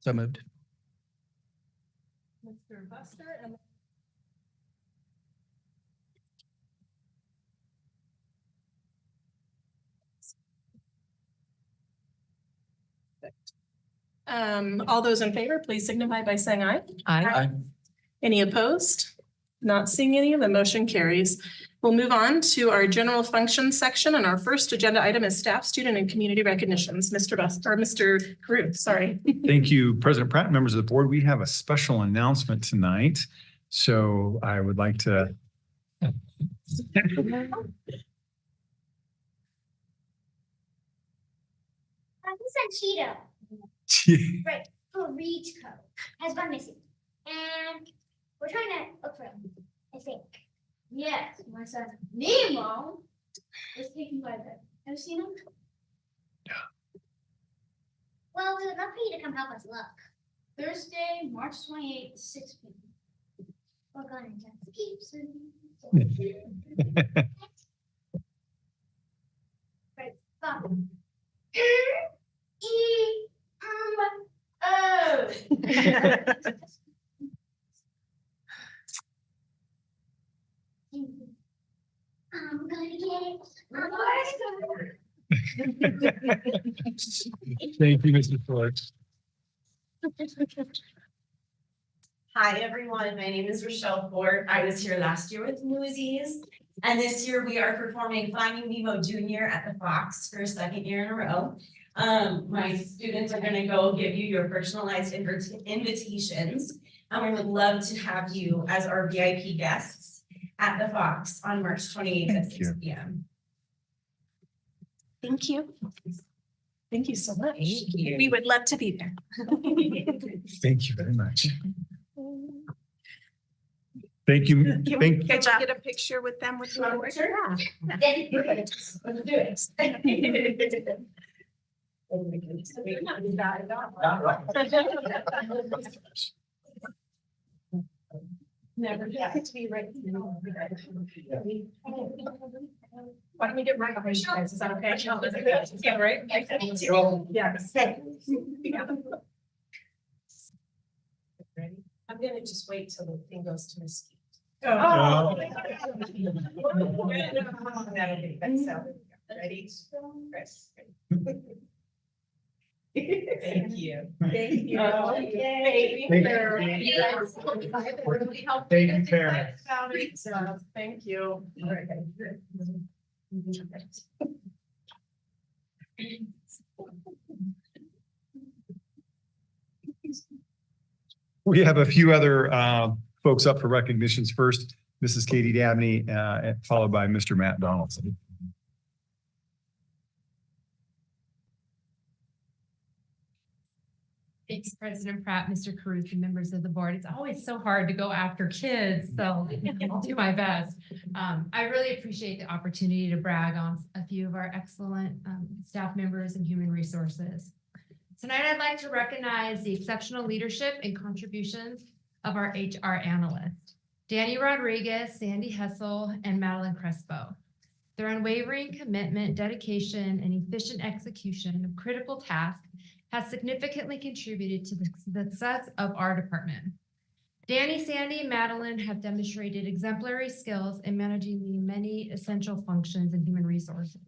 So moved. Mr. Buster and all those in favor, please signify by saying aye. Aye. Any opposed? Not seeing any, the motion carries. We'll move on to our general functions section, and our first agenda item is staff, student, and community recognitions. Mr. Buster, or Mr. Caruth, sorry. Thank you, President Pratt, members of the board. We have a special announcement tonight. So I would like to. Cheetah, right, for reach code has gone missing. And we're trying to look for him, I think. Yes, my son Nemo was taken by them. Have you seen him? Yeah. Well, we would love for you to come help us look. Thursday, March 28th, 6 p.m. We're going to keep right, Bob. Oh. I'm gonna get it. Thank you, Mr. Ford. Hi, everyone. My name is Rochelle Ford. I was here last year with Newsies. And this year we are performing Finding Nemo Junior at the Fox for a second year in a row. My students are gonna go give you your personalized invitations. And we would love to have you as our VIP guests at the Fox on March 28th at 6 p.m. Thank you. Thank you so much. Thank you. We would love to be there. Thank you very much. Thank you. Can we Thank, get a picture with them with the board? Sure. Let's do it. Oh my goodness. Never get to be right. Why don't we get right behind you guys? Is that okay? Yeah, right? Yes. Ready? I'm gonna just wait till the thing goes to Miss. Oh. That'll be good. So, ready? Chris. Thank you. Thank you. Oh, yay. Thank you, Karen. Thank you. We have a few other folks up for recognitions. First, Mrs. Katie Dabney, followed by Mr. Matt Donaldson. Thanks, President Pratt, Mr. Caruth, and members of the board. It's always so hard to go after kids, so I'll do my best. I really appreciate the opportunity to brag on a few of our excellent staff members and human resources. Tonight, I'd like to recognize the exceptional leadership and contributions of our HR analysts, Danny Rodriguez, Sandy Hessel, and Madeline Crespo. Their unwavering commitment, dedication, and efficient execution of critical tasks has significantly contributed to the success of our department. Danny, Sandy, and Madeline have demonstrated exemplary skills in managing the many essential functions in human resources.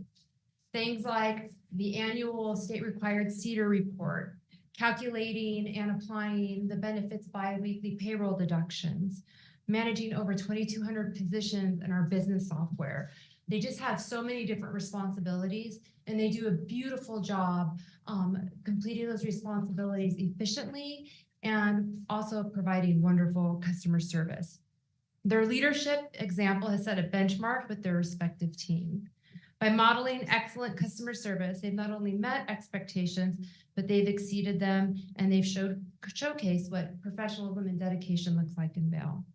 Things like the annual state-required CEDAR report, calculating and applying the benefits biweekly payroll deductions, managing over 2,200 positions in our business software. They just have so many different responsibilities, and they do a beautiful job completing those responsibilities efficiently and also providing wonderful customer service. Their leadership example has set a benchmark with their respective team. By modeling excellent customer service, they've not only met expectations, but they've exceeded them, and they've showcased what professionalism and dedication looks like in Vail.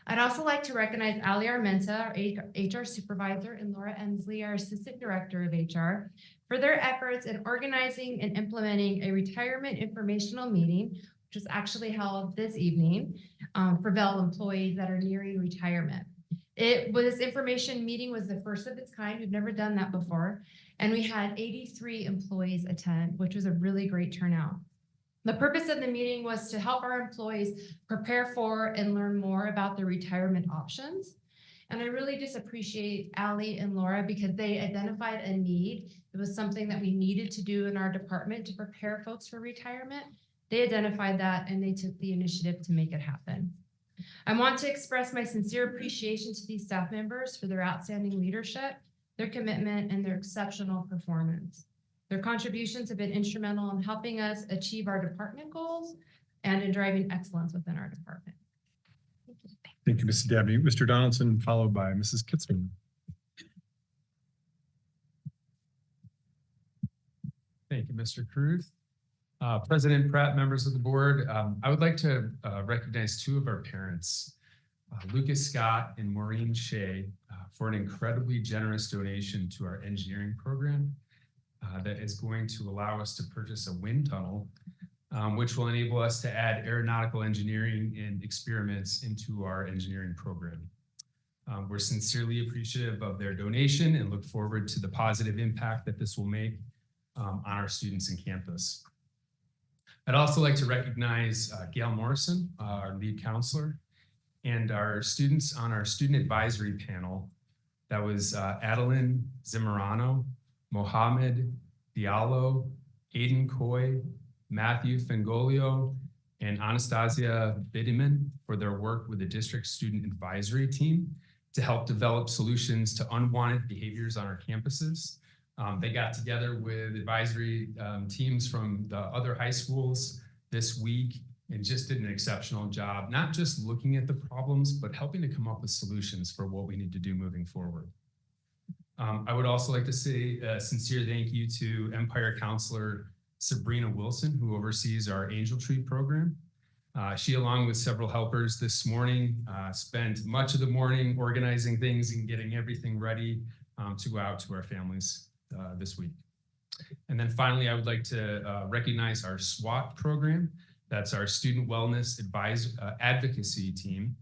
I'd also like to recognize Ali Armenta, our HR supervisor, and Laura Ensley, our assistant director of HR, for their efforts in organizing and implementing a retirement informational meeting, which was actually held this evening for Vail employees that are nearing retirement. This information meeting was the first of its kind. We've never done that before. And we had 83 employees attend, which was a really great turnout. The purpose of the meeting was to help our employees prepare for and learn more about their retirement options. And I really just appreciate Allie and Laura because they identified a need. It was something that we needed to do in our department to prepare folks for retirement. They identified that and they took the initiative to make it happen. I want to express my sincere appreciation to these staff members for their outstanding leadership, their commitment, and their exceptional performance. Their contributions have been instrumental in helping us achieve our department goals and in driving excellence within our department. Thank you, Mrs. Dabney. Mr. Donaldson, followed by Mrs. Kitzman. Thank you, Mr. Cruz. President Pratt, members of the board, I would like to recognize two of our parents, Lucas Scott and Maureen Shea, for an incredibly generous donation to our engineering program that is going to allow us to purchase a wind tunnel, which will enable us to add aeronautical engineering and experiments into our engineering program. We're sincerely appreciative of their donation and look forward to the positive impact that this will make on our students in campus. I'd also like to recognize Gail Morrison, our lead counselor, and our students on our student advisory panel. That was Adeline Zimmerano, Mohammed Diallo, Aiden Coy, Matthew Fengolio, and Anastasia Bidiman for their work with the district student advisory team to help develop solutions to unwanted behaviors on our campuses. They got together with advisory teams from the other high schools this week and just did an exceptional job, not just looking at the problems, but helping to come up with solutions for what we need to do moving forward. I would also like to say a sincere thank you to Empire Counselor Sabrina Wilson, who oversees our Angel Tree program. She, along with several helpers this morning, spent much of the morning organizing things and getting everything ready to go out to our families this week. And then finally, I would like to recognize our SWAT program. That's our Student Wellness Advocacy team.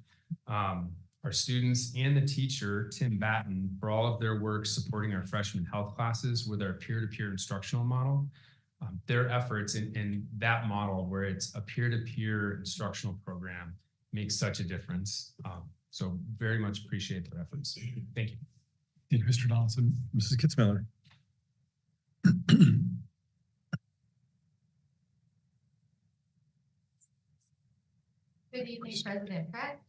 Our students and the teacher, Tim Batten, for all of their work supporting our freshman health classes with our peer-to-peer instructional model. Their efforts in that model, where it's a peer-to-peer instructional program, makes such a difference. So very much appreciate their efforts. Thank you. Thank you, Mr. Donaldson. Mrs. Kitzmiller. Good evening, President Pratt,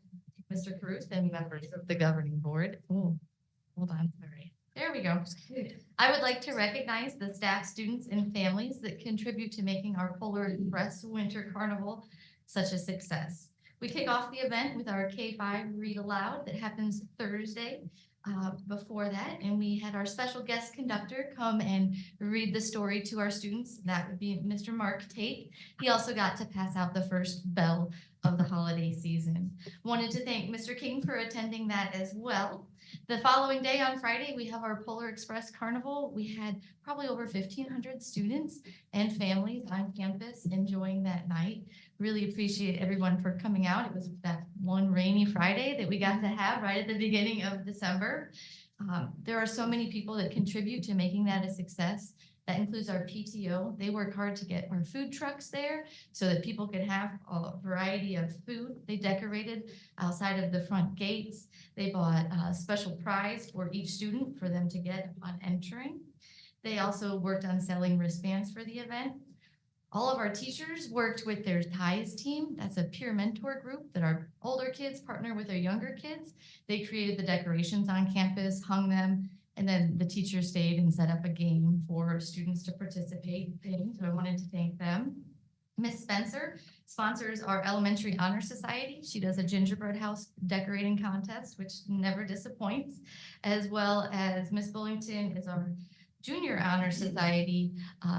Mr. Cruz, and members of the governing board. Oh, hold on, sorry. There we go. I would like to recognize the staff, students, and families that contribute to making our Polar Express Winter Carnival such a success. We kick off the event with our K-5 Read Aloud that happens Thursday. Before that, and we had our special guest conductor come and read the story to our students. That would be Mr. Mark Tate. He also got to pass out the first bell of the holiday season. Wanted to thank Mr. King for attending that as well. The following day on Friday, we have our Polar Express Carnival. We had probably over 1,500 students and families on campus enjoying that night. Really appreciate everyone for coming out. It was that one rainy Friday that we got to have right at the beginning of December. There are so many people that contribute to making that a success. That includes our PTO. They work hard to get our food trucks there so that people could have a variety of food. They decorated outside of the front gates. They bought a special prize for each student for them to get upon entering. They also worked on selling wristbands for the event. All of our teachers worked with their TIES team. That's a peer mentor group that our older kids partner with their younger kids. They created the decorations on campus, hung them, and then the teachers stayed and set up a game for students to participate in. So I wanted to thank them. Miss Spencer sponsors our Elementary Honor Society. She does a gingerbread house decorating contest, which never disappoints, as well as Miss Bullington is our Junior Honor Society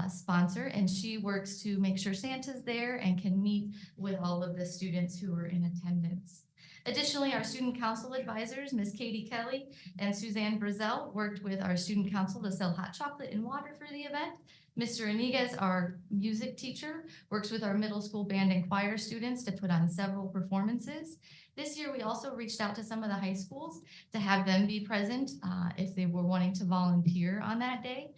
sponsor, and she works to make sure Santa's there and can meet with all of the students who are in attendance. Additionally, our student council advisors, Miss Katie Kelly and Suzanne Brazel, worked with our student council to sell hot chocolate and water for the event. Mr. Iniguez, our music teacher, works with our middle school band and choir students to put on several performances. This year, we also reached out to some of the high schools to have them be present if they were wanting to volunteer on that day.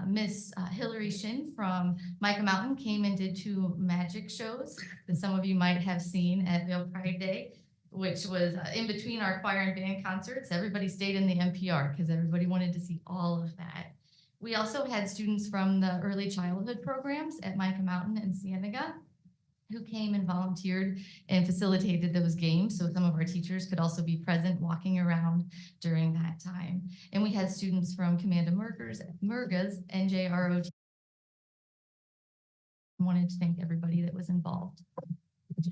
Miss Hillary Shin from Micah Mountain came and did 2 magic shows that some of you might have seen at Vail Pride Day, which was in between our choir and band concerts. Everybody stayed in the NPR because everybody wanted to see all of that. We also had students from the early childhood programs at Micah Mountain and Cienega who came and volunteered and facilitated those games. So some of our teachers could also be present walking around during that time. And we had students from Commanda Murga's NJROT. Wanted to thank everybody that was involved.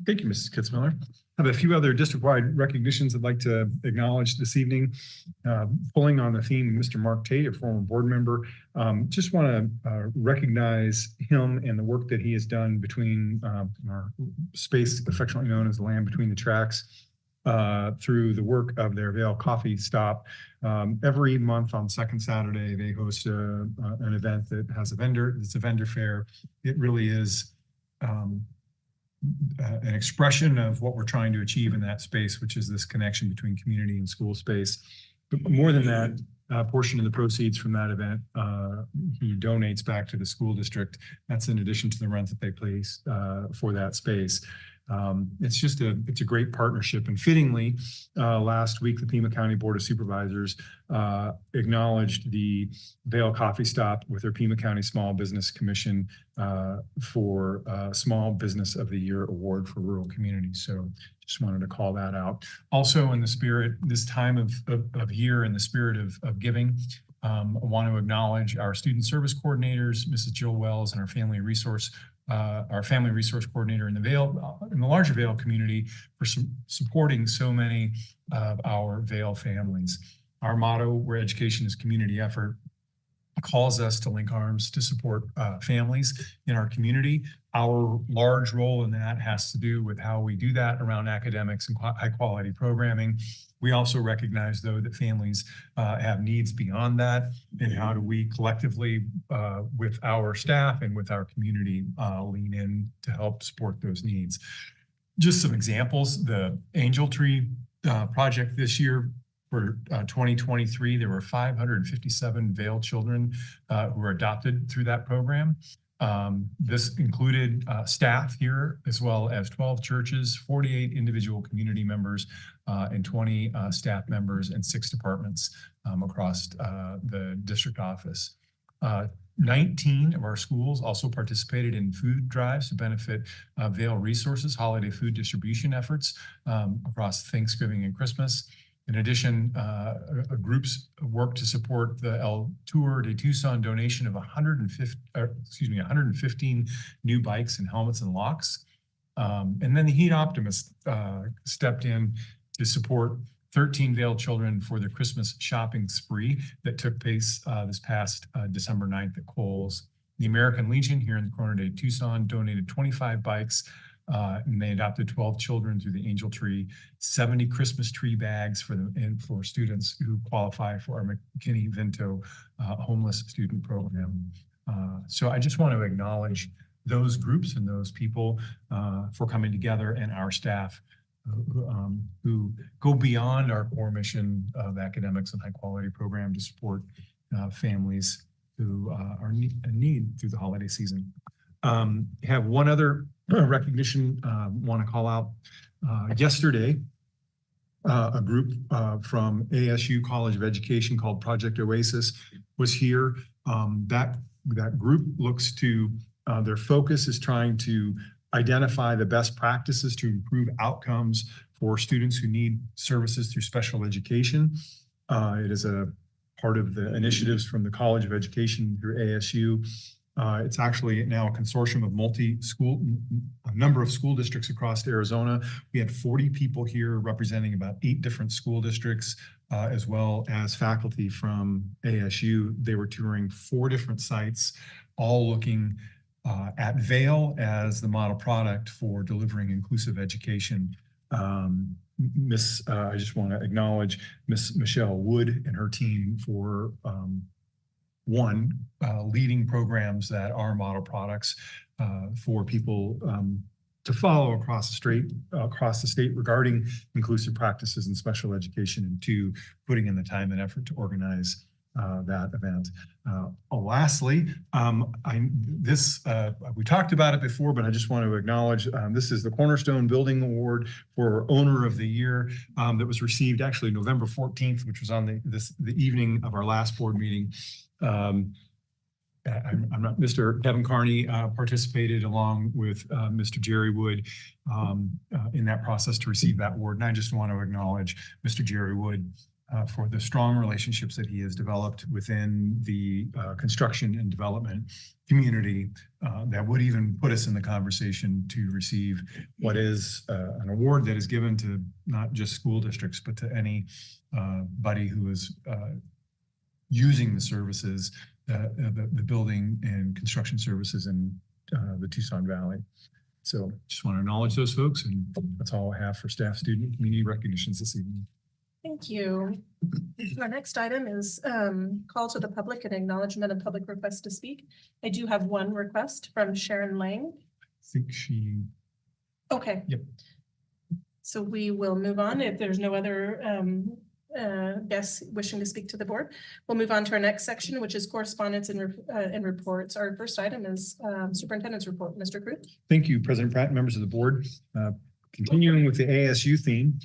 Thank you, Mrs. Kitzmiller. I have a few other district-wide recognitions I'd like to acknowledge this evening. Pulling on the theme, Mr. Mark Tate, a former board member, just want to recognize him and the work that he has done between our space affectionately known as the Land Between the Tracks, through the work of their Vail Coffee Stop. Every month on second Saturday, they host an event that has a vendor. It's a vendor fair. It really is an expression of what we're trying to achieve in that space, which is this connection between community and school space. But more than that, a portion of the proceeds from that event, he donates back to the school district. That's in addition to the rent that they pay for that space. It's a great partnership, and fittingly, last week, the Pima County Board of Supervisors acknowledged the Vail Coffee Stop with their Pima County Small Business Commission for Small Business of the Year Award for rural communities. So just wanted to call that out. Also, in the spirit, this time of year, in the spirit of giving, I want to acknowledge our student service coordinators, Mrs. Jill Wells, and our family resource coordinator in the larger Vail community for supporting so many of our Vail families. Our motto, where education is community effort, calls us to link arms to support families in our community. Our large role in that has to do with how we do that around academics and high quality programming. We also recognize, though, that families have needs beyond that, and how do we collectively, with our staff and with our community, lean in to help support those needs. Just some examples: the Angel Tree project this year for 2023, there were 557 Vail children who were adopted through that program. This included staff here, as well as 12 churches, 48 individual community members, and 20 staff members, and 6 departments across the district office. 19 of our schools also participated in food drives to benefit Vail Resources holiday food distribution efforts across Thanksgiving and Christmas. In addition, groups worked to support the El Tour de Tucson donation of 115 new bikes and helmets and locks. And then the Heat Optimist stepped in to support 13 Vail children for their Christmas shopping spree that took place this past December 9th at Kohl's. The American Legion here in the Corona de Tucson donated 25 bikes, and they adopted 12 children through the Angel Tree, 70 Christmas tree bags for students who qualify for our McKinney-Vento homeless student program. So I just want to acknowledge those groups and those people for coming together, and our staff who go beyond our core mission of academics and high quality program to support families who are in need through the holiday season. Have one other recognition want to call out. Yesterday, a group from ASU College of Education called Project Oasis was here. That group looks to, their focus is trying to identify the best practices to improve outcomes for students who need services through special education. It is a part of the initiatives from the College of Education through ASU. It's actually now a consortium of a number of school districts across Arizona. We had 40 people here representing about 8 different school districts, as well as faculty from ASU. They were touring 4 different sites, all looking at Vail as the model product for delivering inclusive education. I just want to acknowledge Miss Michelle Wood and her team for leading programs that are model products for people to follow across the state regarding inclusive practices in special education, and 2, putting in the time and effort to organize that event. Lastly, we talked about it before, but I just want to acknowledge this is the Cornerstone Building Award for Owner of the Year that was received actually November 14th, which was on the evening of our last board meeting. Mr. Kevin Carney participated along with Mr. Jerry Wood in that process to receive that award. And I just want to acknowledge Mr. Jerry Wood for the strong relationships that he has developed within the construction and development community that would even put us in the conversation to receive what is an award that is given to not just school districts, but to anybody who is using the services, the building and construction services in the Tucson Valley. So just want to acknowledge those folks, and that's all I have for staff, student, and community recognitions this evening. Thank you. Our next item is call to the public and acknowledgement of public request to speak. I do have one request from Sharon Lang. I think she. Okay. Yep. So we will move on. If there's no other guests wishing to speak to the board, we'll move on to our next section, which is correspondence and reports. Our first item is superintendent's report. Mr. Cruz. Thank you, President Pratt, members of the board. Continuing with the ASU theme,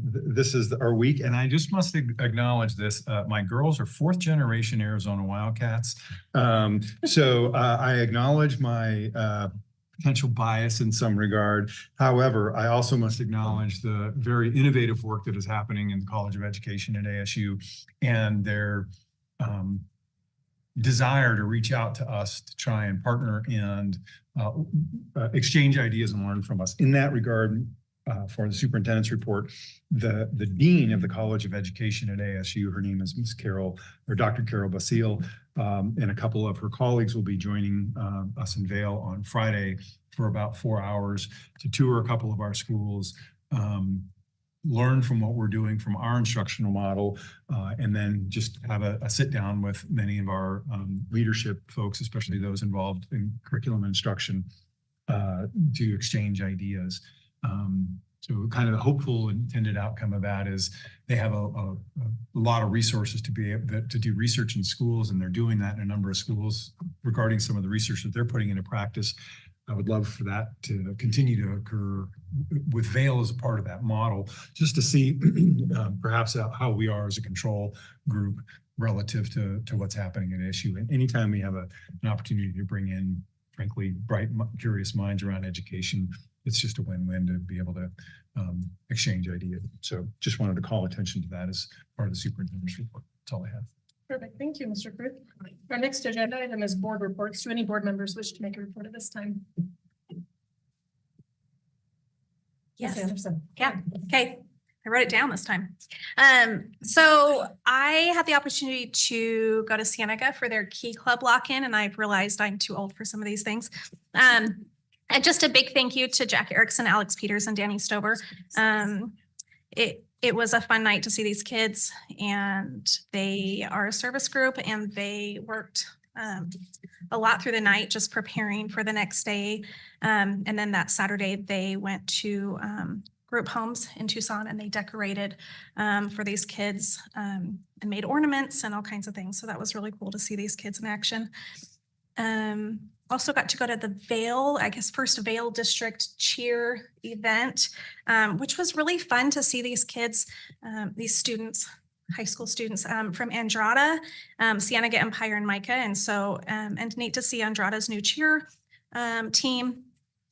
this is our week, and I just must acknowledge this. My girls are 4th generation Arizona Wildcats. So I acknowledge my potential bias in some regard. However, I also must acknowledge the very innovative work that is happening in the College of Education at ASU and their desire to reach out to us to try and partner and exchange ideas and learn from us. In that regard, for the superintendent's report, the dean of the College of Education at ASU, her name is Ms. Carol, or Dr. Carol Basile, and a couple of her colleagues will be joining us in Vail on Friday for about 4 hours to tour a couple of our schools, learn from what we're doing from our instructional model, and then just have a sit down with many of our leadership folks, especially those involved in curriculum instruction, to exchange ideas. So kind of the hopeful intended outcome of that is they have a lot of resources to be able to do research in schools, and they're doing that in a number of schools regarding some of the research that they're putting into practice. I would love for that to continue to occur with Vail as a part of that model, just to see perhaps how we are as a control group relative to what's happening at ASU. And anytime we have an opportunity to bring in, frankly, bright, curious minds around education, it's just a win-win to be able to exchange ideas. So just wanted to call attention to that as part of the superintendent's report. That's all I have. Perfect. Thank you, Mr. Cruz. Our next agenda item is board reports. Do any board members wish to make a report at this time? Yes. Ms. Anderson. Yeah. Okay. I wrote it down this time. So I had the opportunity to go to Cienega for their Key Club lock-in, and I've realized I'm too old for some of these things. And just a big thank you to Jack Erickson, Alex Peters, and Danny Stover. It was a fun night to see these kids, and they are a service group, and they worked a lot through the night just preparing for the next day. And then that Saturday, they went to group homes in Tucson, and they decorated for these kids and made ornaments and all kinds of things. So that was really cool to see these kids in action. Also got to go to the Vail, first Vail District cheer event, which was really fun to see these kids, these students, high school students from Andrada, Cienega, Empire, and Micah. And so, and neat to see Andrada's new cheer team.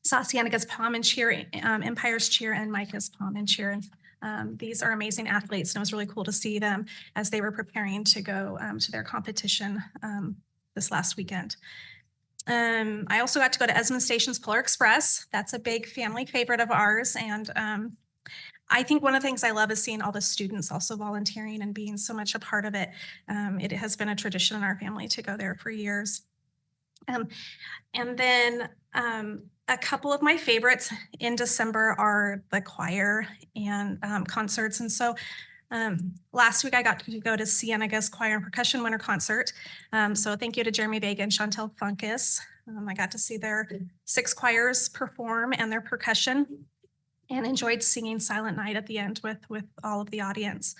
Saw Cienega's pom and cheer, Empire's cheer, and Micah's pom and cheer. And these are amazing athletes, and it was really cool to see them as they were preparing to go to their competition this last weekend. I also got to go to Esmond Station's Polar Express. That's a big family favorite of ours. And I think one of the things I love is seeing all the students also volunteering and being so much a part of it. It has been a tradition in our family to go there for years. And then a couple of my favorites in December are the choir and concerts. And so last week I got to go to Cienega's Choir and Percussion Winter Concert. So thank you to Jeremy Vega and Chantel Funkus. I got to see their 6 choirs perform and their percussion. and enjoyed singing Silent Night at the end with all of the audience.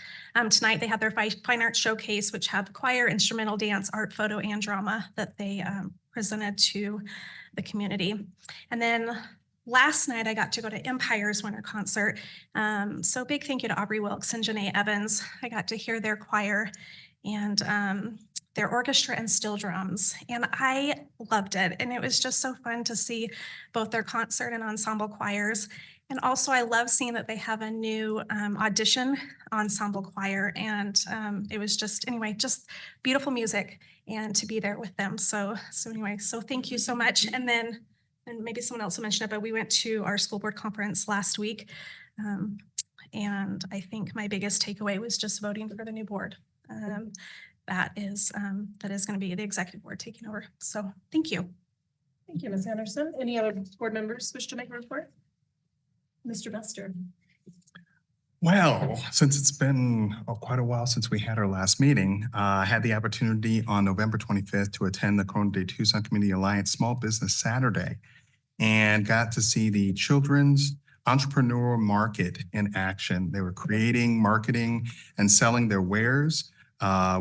Tonight, they had their fine arts showcase, which had the choir, instrumental dance, art, photo, and drama that they presented to the community. And then last night, I got to go to Empire's winter concert. So big thank you to Aubrey Wilkes and Janae Evans. I got to hear their choir and their orchestra and steel drums, and I loved it. And it was just so fun to see both their concert and ensemble choirs. And also, I love seeing that they have a new audition ensemble choir, and it was just beautiful music, and to be there with them. So thank you so much. And then, and maybe someone else will mention it, but we went to our school board conference last week, and I think my biggest takeaway was just voting for the new board. That is going to be the executive board taking over. So thank you. Thank you, Ms. Anderson. Any other board members wish to make a report? Mr. Buster. Well, since it's been quite a while since we had our last meeting, I had the opportunity on November 25th to attend the Corona de Tucson Community Alliance Small Business Saturday and got to see the Children's Entrepreneur Market in action. They were creating, marketing, and selling their wares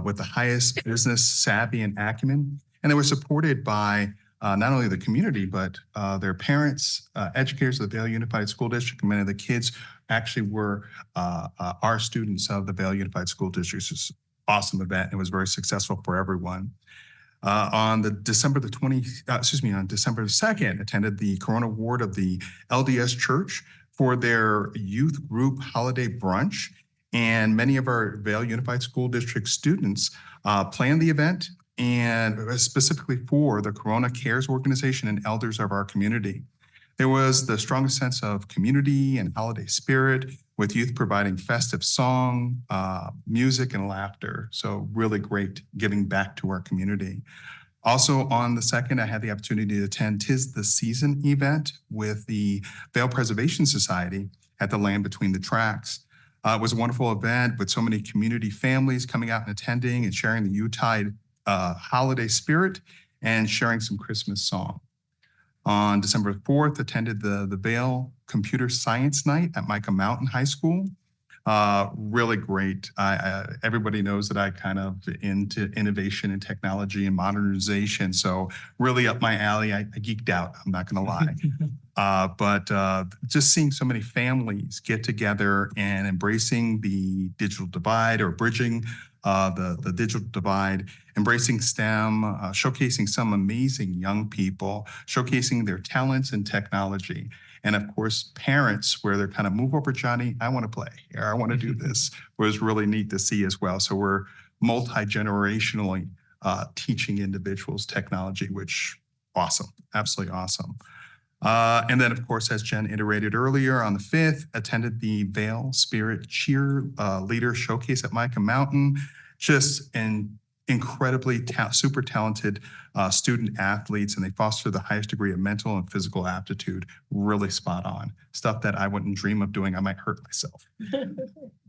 with the highest business savvy and acumen. And they were supported by not only the community, but their parents, educators of the Vail Unified School District, and many of the kids actually were our students of the Vail Unified School District. It's an awesome event. It was very successful for everyone. On December the 2nd, attended the Corona Ward of the LDS Church for their youth group holiday brunch. And many of our Vail Unified School District students planned the event, and specifically for the Corona Cares organization and elders of our community. There was the strongest sense of community and holiday spirit, with youth providing festive song, music, and laughter. So really great giving back to our community. Also on the 2nd, I had the opportunity to attend 'Tis the Season event with the Vail Preservation Society at the Land Between the Tracks. It was a wonderful event with so many community families coming out and attending and sharing the Yuletide holiday spirit and sharing some Christmas song. On December 4th, attended the Vail Computer Science Night at Micah Mountain High School. Really great. Everybody knows that I kind of into innovation and technology and modernization. So really up my alley. I geeked out, I'm not gonna lie. But just seeing so many families get together and embracing the digital divide, or bridging the digital divide, embracing STEM, showcasing some amazing young people, showcasing their talents in technology. And of course, parents, where they're kind of, move over, Johnny, I want to play, or I want to do this, was really neat to see as well. So we're multi-generationally teaching individuals technology, which awesome, absolutely awesome. And then, of course, as Jen iterated earlier, on the 5th, attended the Vail Spirit Cheer Leader Showcase at Micah Mountain. Just an incredibly super talented student athletes, and they foster the highest degree of mental and physical aptitude. Really spot on. Stuff that I wouldn't dream of doing. I might hurt myself.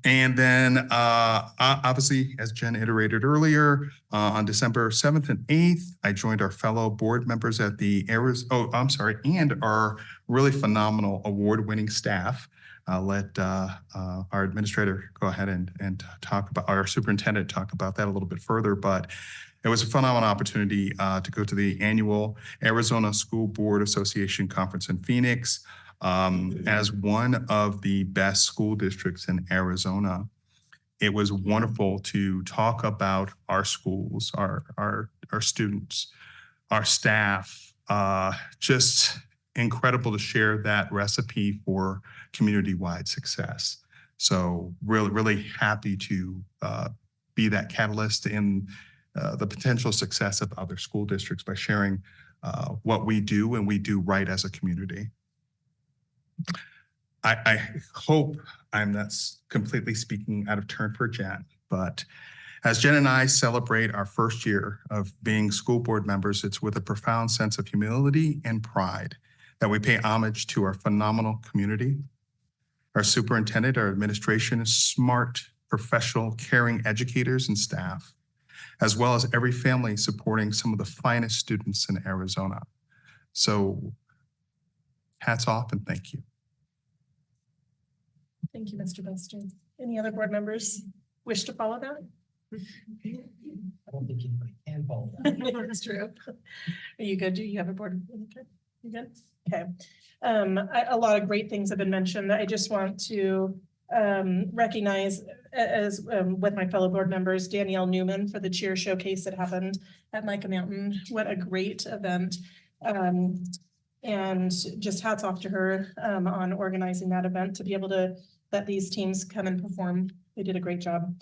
And then obviously, as Jen iterated earlier, on December 7th and 8th, I joined our fellow board members at the and our really phenomenal award-winning staff. I'll let our administrator go ahead and talk about, our superintendent talk about that a little bit further, but it was a phenomenal opportunity to go to the annual Arizona School Board Association Conference in Phoenix. As one of the best school districts in Arizona, it was wonderful to talk about our schools, our students, our staff, just incredible to share that recipe for community-wide success. So really happy to be that catalyst in the potential success of other school districts by sharing what we do and we do right as a community. I hope I'm not completely speaking out of turn for Jen, but as Jen and I celebrate our first year of being school board members, it's with a profound sense of humility and pride that we pay homage to our phenomenal community, our superintendent, our administration, smart, professional, caring educators and staff, as well as every family supporting some of the finest students in Arizona. So hats off and thank you. Thank you, Mr. Buster. Any other board members wish to follow that? I don't think anybody can follow that. That's true. Are you good? Do you have a board? Okay. You good? Okay. A lot of great things have been mentioned. I just want to recognize as with my fellow board members, Danielle Newman for the cheer showcase that happened at Micah Mountain. What a great event. And just hats off to her on organizing that event to be able to let these teams come and perform. They did a great job.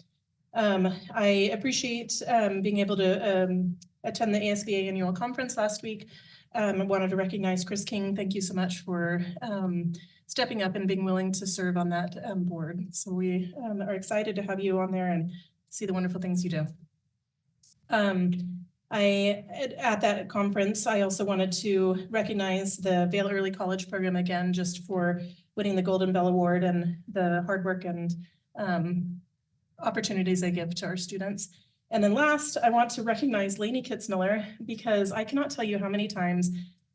I appreciate being able to attend the ASBA annual conference last week. I wanted to recognize Chris King. Thank you so much for stepping up and being willing to serve on that board. So we are excited to have you on there and see the wonderful things you do. At that conference, I also wanted to recognize the Vail Early College program again, just for winning the Golden Bell Award and the hard work and opportunities they give to our students. And then last, I want to recognize Lainey Kitzmiller, because I cannot tell you how many times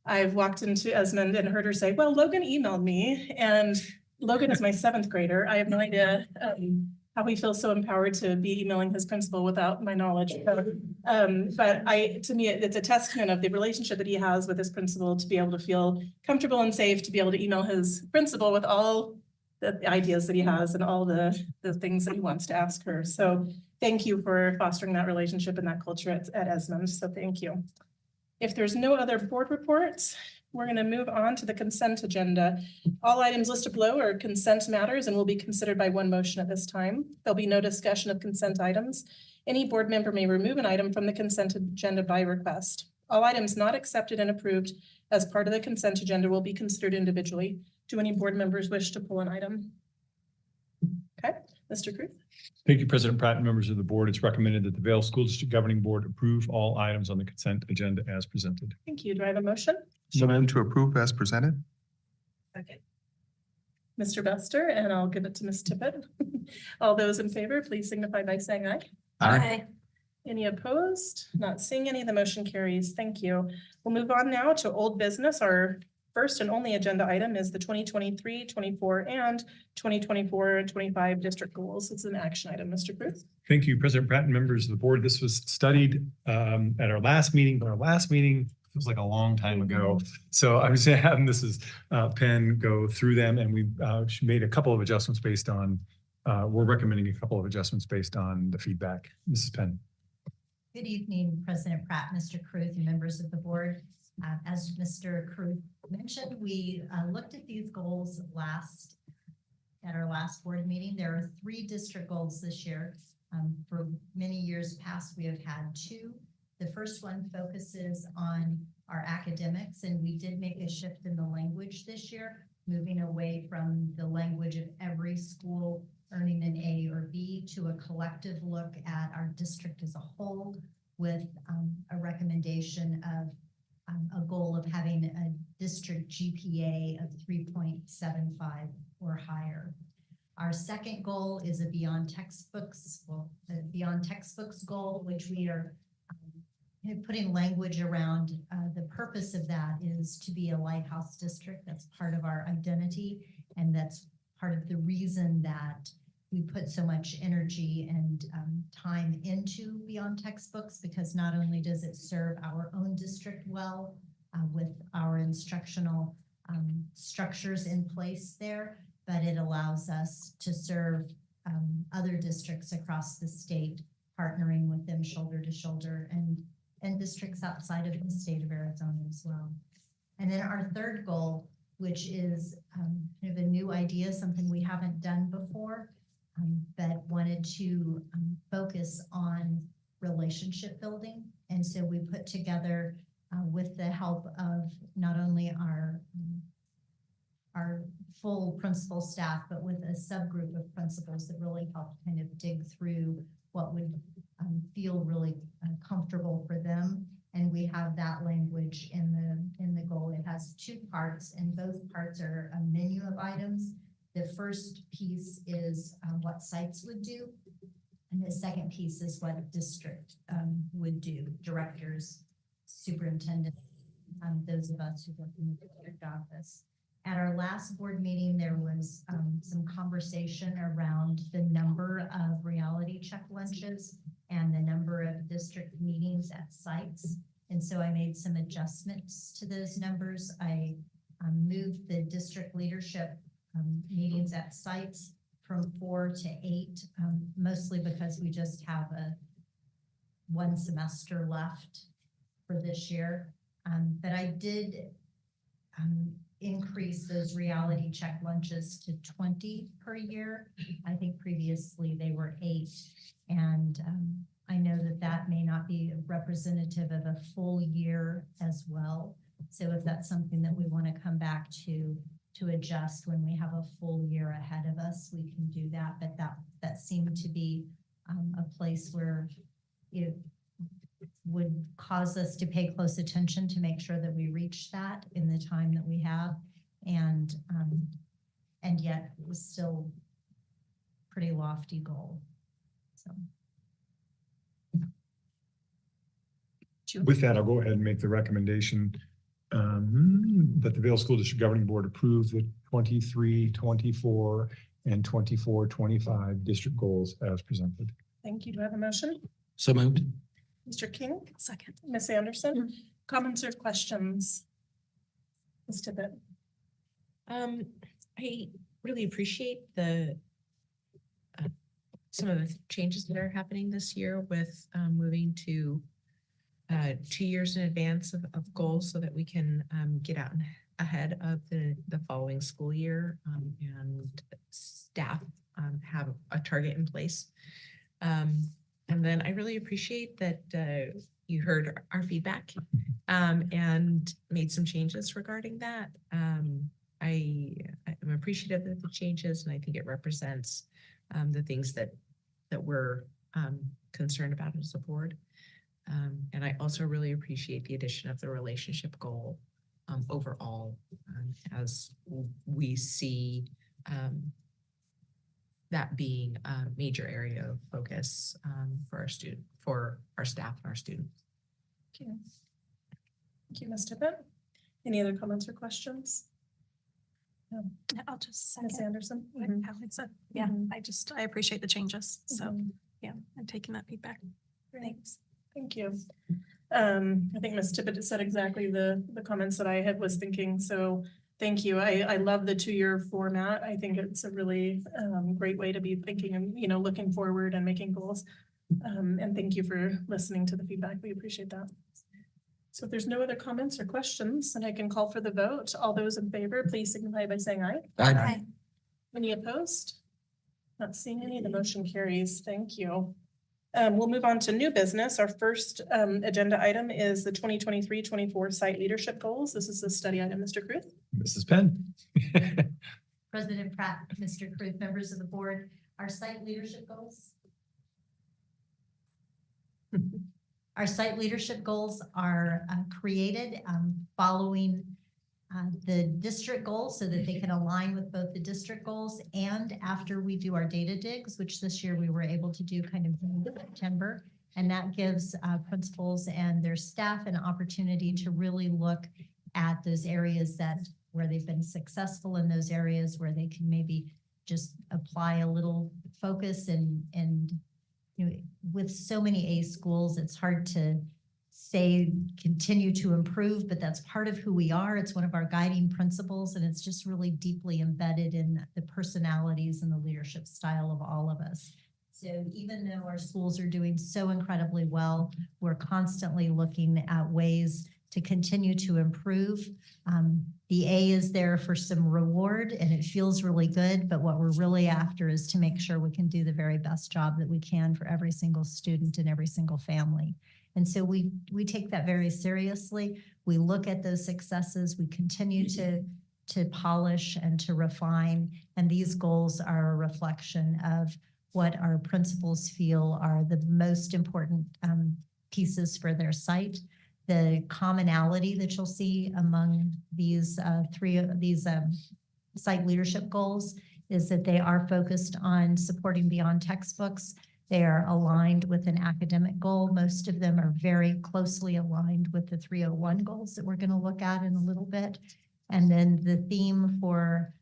I've walked into Esmond and heard her say, well, Logan emailed me, and Logan is my 7th grader. I have no idea how he feels so empowered to be emailing his principal without my knowledge. But to me, it's a testament of the relationship that he has with his principal to be able to feel comfortable and safe to be able to email his principal with all the ideas that he has and all the things that he wants to ask her. So thank you for fostering that relationship and that culture at Esmond. So thank you. If there's no other board reports, we're going to move on to the consent agenda. All items listed below are consent matters and will be considered by one motion at this time. There'll be no discussion of consent items. Any board member may remove an item from the consent agenda by request. All items not accepted and approved as part of the consent agenda will be considered individually. Do any board members wish to pull an item? Okay, Mr. Cruz. Thank you, President Pratt and members of the board. It's recommended that the Vail School District Governing Board approve all items on the consent agenda as presented. Thank you. Do I have a motion? So move to approve as presented. Okay. Mr. Buster, and I'll give it to Ms. Tippett. All those in favor, please signify by saying aye. Aye. Any opposed? Not seeing any, the motion carries. Thank you. We'll move on now to old business. Our first and only agenda item is the 2023, 24, and 2024 and 25 district goals. It's an action item. Mr. Cruz. Thank you, President Pratt and members of the board. This was studied at our last meeting, but our last meeting feels like a long time ago. So I was having Penn go through them, and we made a couple of adjustments based on, we're recommending a couple of adjustments based on the feedback. Mrs. Penn. Good evening, President Pratt, Mr. Caruth, and members of the board. As Mr. Caruth mentioned, we looked at these goals at our last board meeting. There are 3 district goals this year. For many years past, we have had 2. The first one focuses on our academics, and we did make a shift in the language this year, moving away from the language of every school earning an A or B to a collective look at our district as a whole, with a recommendation of a goal of having a district GPA of 3.75 or higher. Our second goal is a beyond textbooks goal, which we are putting language around. The purpose of that is to be a lighthouse district. That's part of our identity, and that's part of the reason that we put so much energy and time into beyond textbooks, because not only does it serve our own district well with our instructional structures in place there, but it allows us to serve other districts across the state, partnering with them shoulder to shoulder, and districts outside of the state of Arizona as well. And then our third goal, which is kind of a new idea, something we haven't done before, but wanted to focus on relationship building. And so we put together with the help of not only our full principal staff, but with a subgroup of principals that really helped kind of dig through what would feel really comfortable for them. And we have that language in the goal. It has 2 parts, and both parts are a menu of items. The first piece is what sites would do, and the second piece is what a district would do, directors, superintendents, those of us who work in the district office. At our last board meeting, there was some conversation around the number of reality check lunches and the number of district meetings at sites. And so I made some adjustments to those numbers. I moved the district leadership meetings at sites from 4 to 8, mostly because we just have one semester left for this year. But I did increase those reality check lunches to 20 per year. I think previously they were 8. And I know that may not be representative of a full year as well. So if that's something that we want to come back to adjust when we have a full year ahead of us, we can do that. But that seemed to be a place where it would cause us to pay close attention to make sure that we reach that in the time that we have, and yet it was still pretty lofty goal. So. With that, I'll go ahead and make the recommendation that the Vail School District Governing Board approve the 23, 24, and 24, 25 district goals as presented. Thank you. Do I have a motion? So moved. Mr. King, Second. Ms. Anderson, comments or questions? Ms. Tippett? I really appreciate some of the changes that are happening this year with moving to 2 years in advance of goals so that we can get out ahead of the following school year, and staff have a target in place. And then I really appreciate that you heard our feedback and made some changes regarding that. I'm appreciative of the changes, and I think it represents the things that we're concerned about as a board. And I also really appreciate the addition of the relationship goal overall, as we see that being a major area of focus for our staff and our students. Thank you. Thank you, Ms. Tippett. Any other comments or questions? No. I'll just Ms. second Anderson? what Alex said. Yeah, I appreciate the changes. So Mhm. yeah, I'm taking that feedback. Thanks. Thank you. I think Ms. Tippett said exactly the comments that I was thinking. So thank you. I love the 2-year format. I think it's a really great way to be thinking and, looking forward and making goals. And thank you for listening to the feedback. We appreciate that. So if there's no other comments or questions, then I can call for the vote. All those in favor, please signify by saying aye. Aye. Any opposed? Not seeing any. The motion carries. Thank you. We'll move on to new business. Our first agenda item is the 2023-24 site leadership goals. This is a study item, Mr. Kruth. Mrs. Penn. President Pratt, Mr. Kruth, members of the board, our site leadership goals. Our site leadership goals are created following the district goals so that they can align with both the district goals and after we do our data digs, which this year we were able to do kind of in September. And that gives principals and their staff an opportunity to really look at those areas where they've been successful, in those areas where they can maybe just apply a little focus and with so many A schools, it's hard to say continue to improve, but that's part of who we are. It's one of our guiding principles, and it's just really deeply embedded in the personalities and the leadership style of all of us. So even though our schools are doing so incredibly well, we're constantly looking at ways to continue to improve. The A is there for some reward and it feels really good, but what we're really after is to make sure we can do the very best job that we can for every single student and every single family. And so we take that very seriously. We look at those successes, we continue to polish and to refine, and these goals are a reflection of what our principals feel are the most important pieces for their site. The commonality that you'll see among these site leadership goals is that they are focused on supporting beyond textbooks. They are aligned with an academic goal. Most of them are very closely aligned with the 301 goals that we're going to look at in a little bit. And then the theme for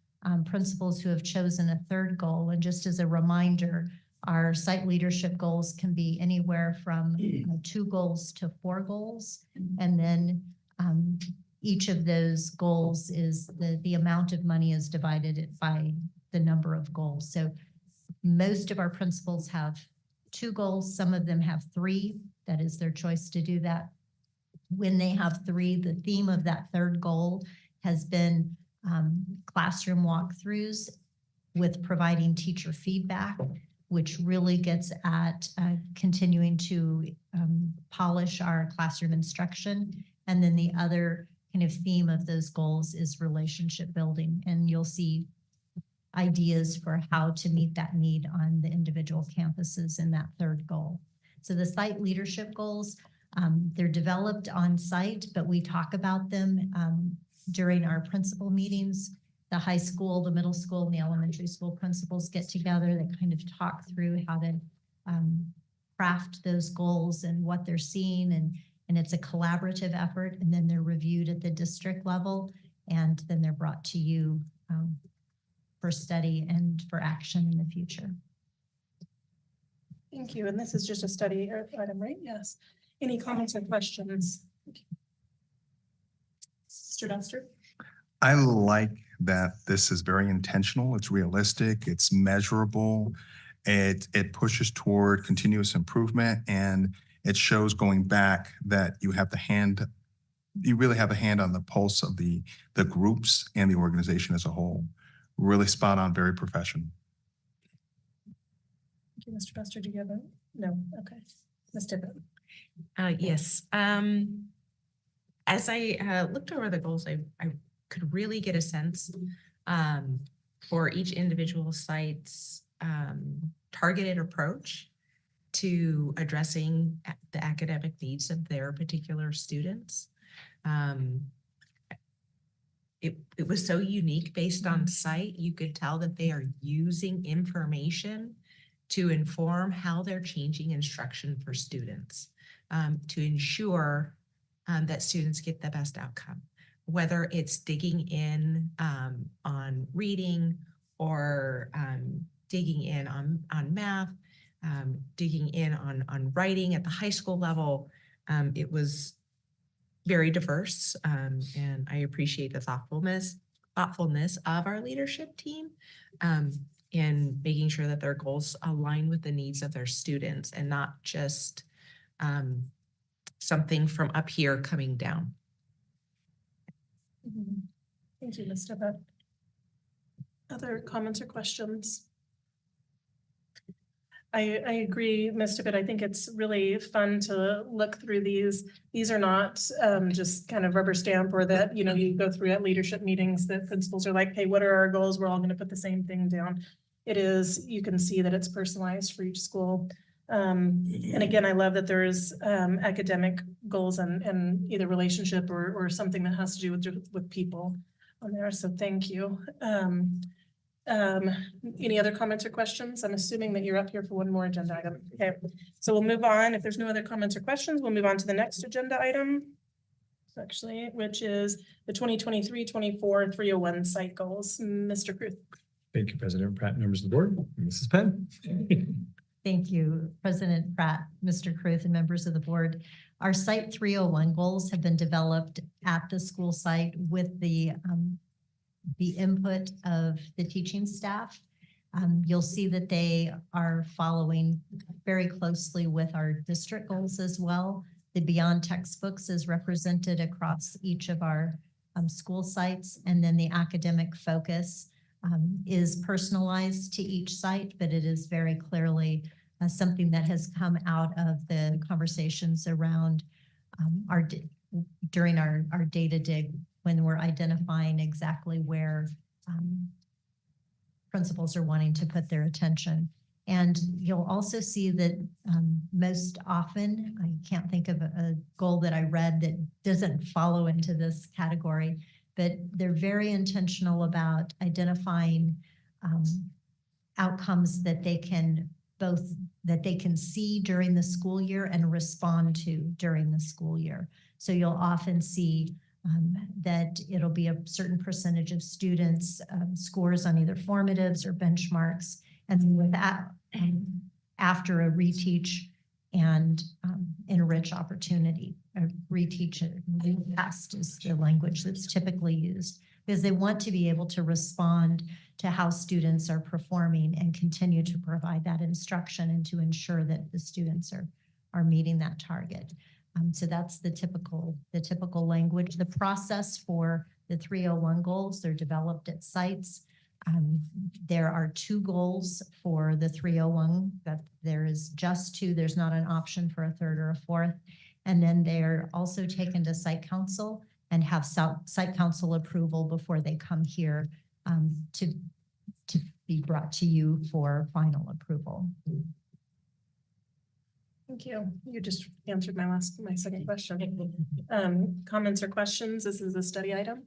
principals who have chosen a third goal, and just as a reminder, our site leadership goals can be anywhere from 2 goals to 4 goals. And then each of those goals is the amount of money is divided by the number of goals. So most of our principals have 2 goals. Some of them have 3. That is their choice to do that. When they have 3, the theme of that third goal has been classroom walkthroughs with providing teacher feedback, which really gets at continuing to polish our classroom instruction. And then the other kind of theme of those goals is relationship building. And you'll see ideas for how to meet that need on the individual campuses in that third goal. So the site leadership goals, they're developed on site, but we talk about them during our principal meetings. The high school, the middle school, and the elementary school principals get together. They kind of talk through how to craft those goals and what they're seeing. And it's a collaborative effort. And then they're reviewed at the district level. And then they're brought to you for study and for action in the future. Thank you. And this is just a study item, right? Yes. Any comments or questions? Mr. Dunster? I like that this is very intentional. It's realistic. It's measurable. It pushes toward continuous improvement, and it shows going back that you really have a hand on the pulse of the groups and the organization as a whole. Really spot on, very professional. Thank you, Mr. Buster. Do you have a? No. Okay. Ms. Tippett. Yes. As I looked over the goals, I could really get a sense for each individual site's targeted approach to addressing the academic needs of their particular students. It was so unique based on site. You could tell that they are using information to inform how they're changing instruction for students to ensure that students get the best outcome, whether it's digging in on reading or digging in on math, digging in on writing at the high school level. It was very diverse, and I appreciate the thoughtfulness of our leadership team in making sure that their goals align with the needs of their students and not just something from up here coming down. Thank you, Ms. Tippett. Other comments or questions? I agree, Ms. Tippett. I think it's really fun to look through these. These are not just kind of rubber stamp or that, you know, you go through at leadership meetings that principals are like, hey, what are our goals? We're all going to put the same thing down. It is, you can see that it's personalized for each school. And again, I love that there's academic goals and either relationship or something that has to do with people on there. So thank you. Any other comments or questions? I'm assuming that you're up here for one more agenda item. Okay, so we'll move on. If there's no other comments or questions, we'll move on to the next agenda item, actually, which is the 2023-24 301 site goals. Mr. Cruz. Thank you, President Pratt, members of the board, Mrs. Penn. Thank you, President Pratt, Mr. Cruz, and members of the board. Our Site 301 goals have been developed at the school site with the input of the teaching staff. You'll see that they are following very closely with our district goals as well. The Beyond Textbooks is represented across each of our school sites, and then the academic focus is personalized to each site, but it is very clearly something that has come out of the conversations around during our data dig when we're identifying exactly where principals are wanting to put their attention. And you'll also see that most often, I can't think of a goal that I read that doesn't follow into this category, but they're very intentional about identifying outcomes that they can see during the school year and respond to during the school year. So you'll often see that it'll be a certain percentage of students, scores on either formatives or benchmarks. And then with that, after a reteach and enrich opportunity, a reteach and retest is the language that's typically used, because they want to be able to respond to how students are performing and continue to provide that instruction and to ensure that the students are meeting that target. So that's the typical language. The process for the 301 goals, they're developed at sites. There are 2 goals for the 301, that there is just 2. There's not an option for a 3rd or a 4th. And then they're also taken to site council and have site council approval before they come here to be brought to you for final approval. Thank you. You just answered my second question. Comments or questions? This is a study item.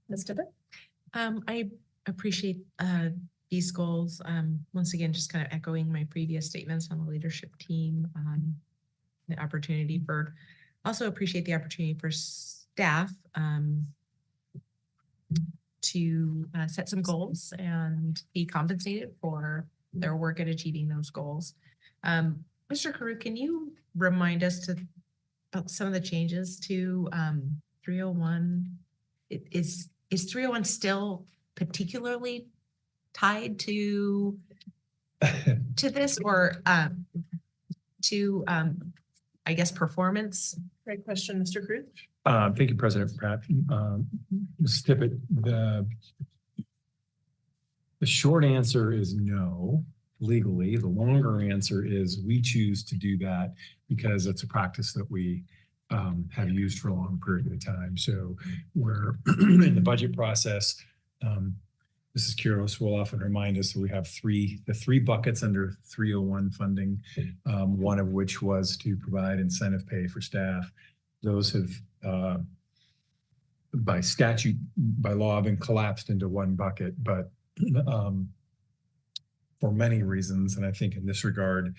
Ms. Tippett? I appreciate these goals. Once again, just kind of echoing my previous statements on the leadership team, the opportunity for, also appreciate the opportunity for staff to set some goals and be compensated for their work at achieving those goals. Mr. Carew, can you remind us about some of the changes to 301? Is 301 still particularly tied to this, or to I guess performance? Great question, Mr. Cruz. Thank you, President Pratt. Ms. Tippett, the short answer is no, legally. The longer answer is we choose to do that because it's a practice that we have used for a long period of time. So we're in the budget process. Mrs. Quiros will often remind us that we have the three buckets under 301 funding, one of which was to provide incentive pay for staff. Those have, by statute, by law, been collapsed into one bucket, but for many reasons, and I think in this regard,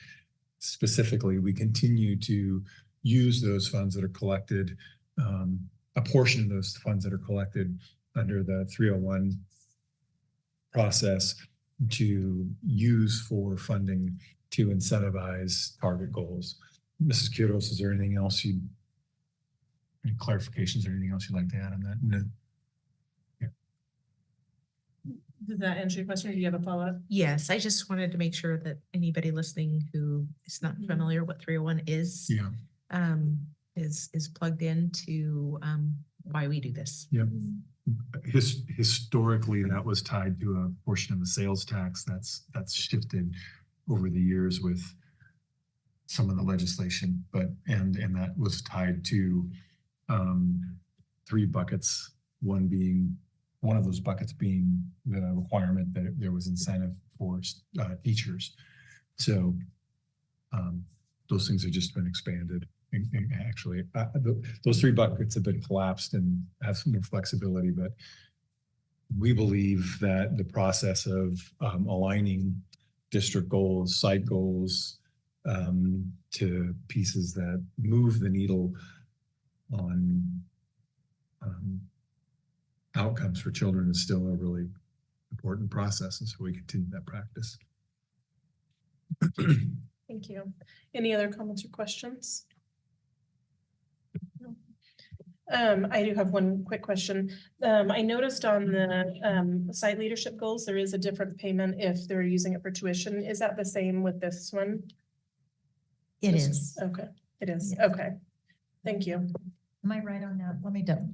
specifically, we continue to use those funds that are collected, a portion of those funds that are collected under the 301 process to use for funding to incentivize target goals. Mrs. Quiros, is there anything else any clarifications or anything else you'd like to add on that? No. Yeah. Did that answer your question, or do you have a follow-up? Yes, I just wanted to make sure that anybody listening who is not familiar what 301 is, is plugged into why we do this. Yep. Historically, that was tied to a portion of the sales tax that's shifted over the years with some of the legislation, but and that was tied to 3 buckets, one of those buckets being the requirement that there was incentive for teachers. So those things have just been expanded. And actually, those 3 buckets have been collapsed and have some more flexibility, but we believe that the process of aligning district goals, site goals, to pieces that move the needle on outcomes for children is still a really important process, and so we continue that practice. Thank you. Any other comments or questions? I do have one quick question. I noticed on the site leadership goals, there is a different payment if they're using it for tuition. Is that the same with this one? It is. Okay, it is. Yes. Okay, thank you. Am I right on that?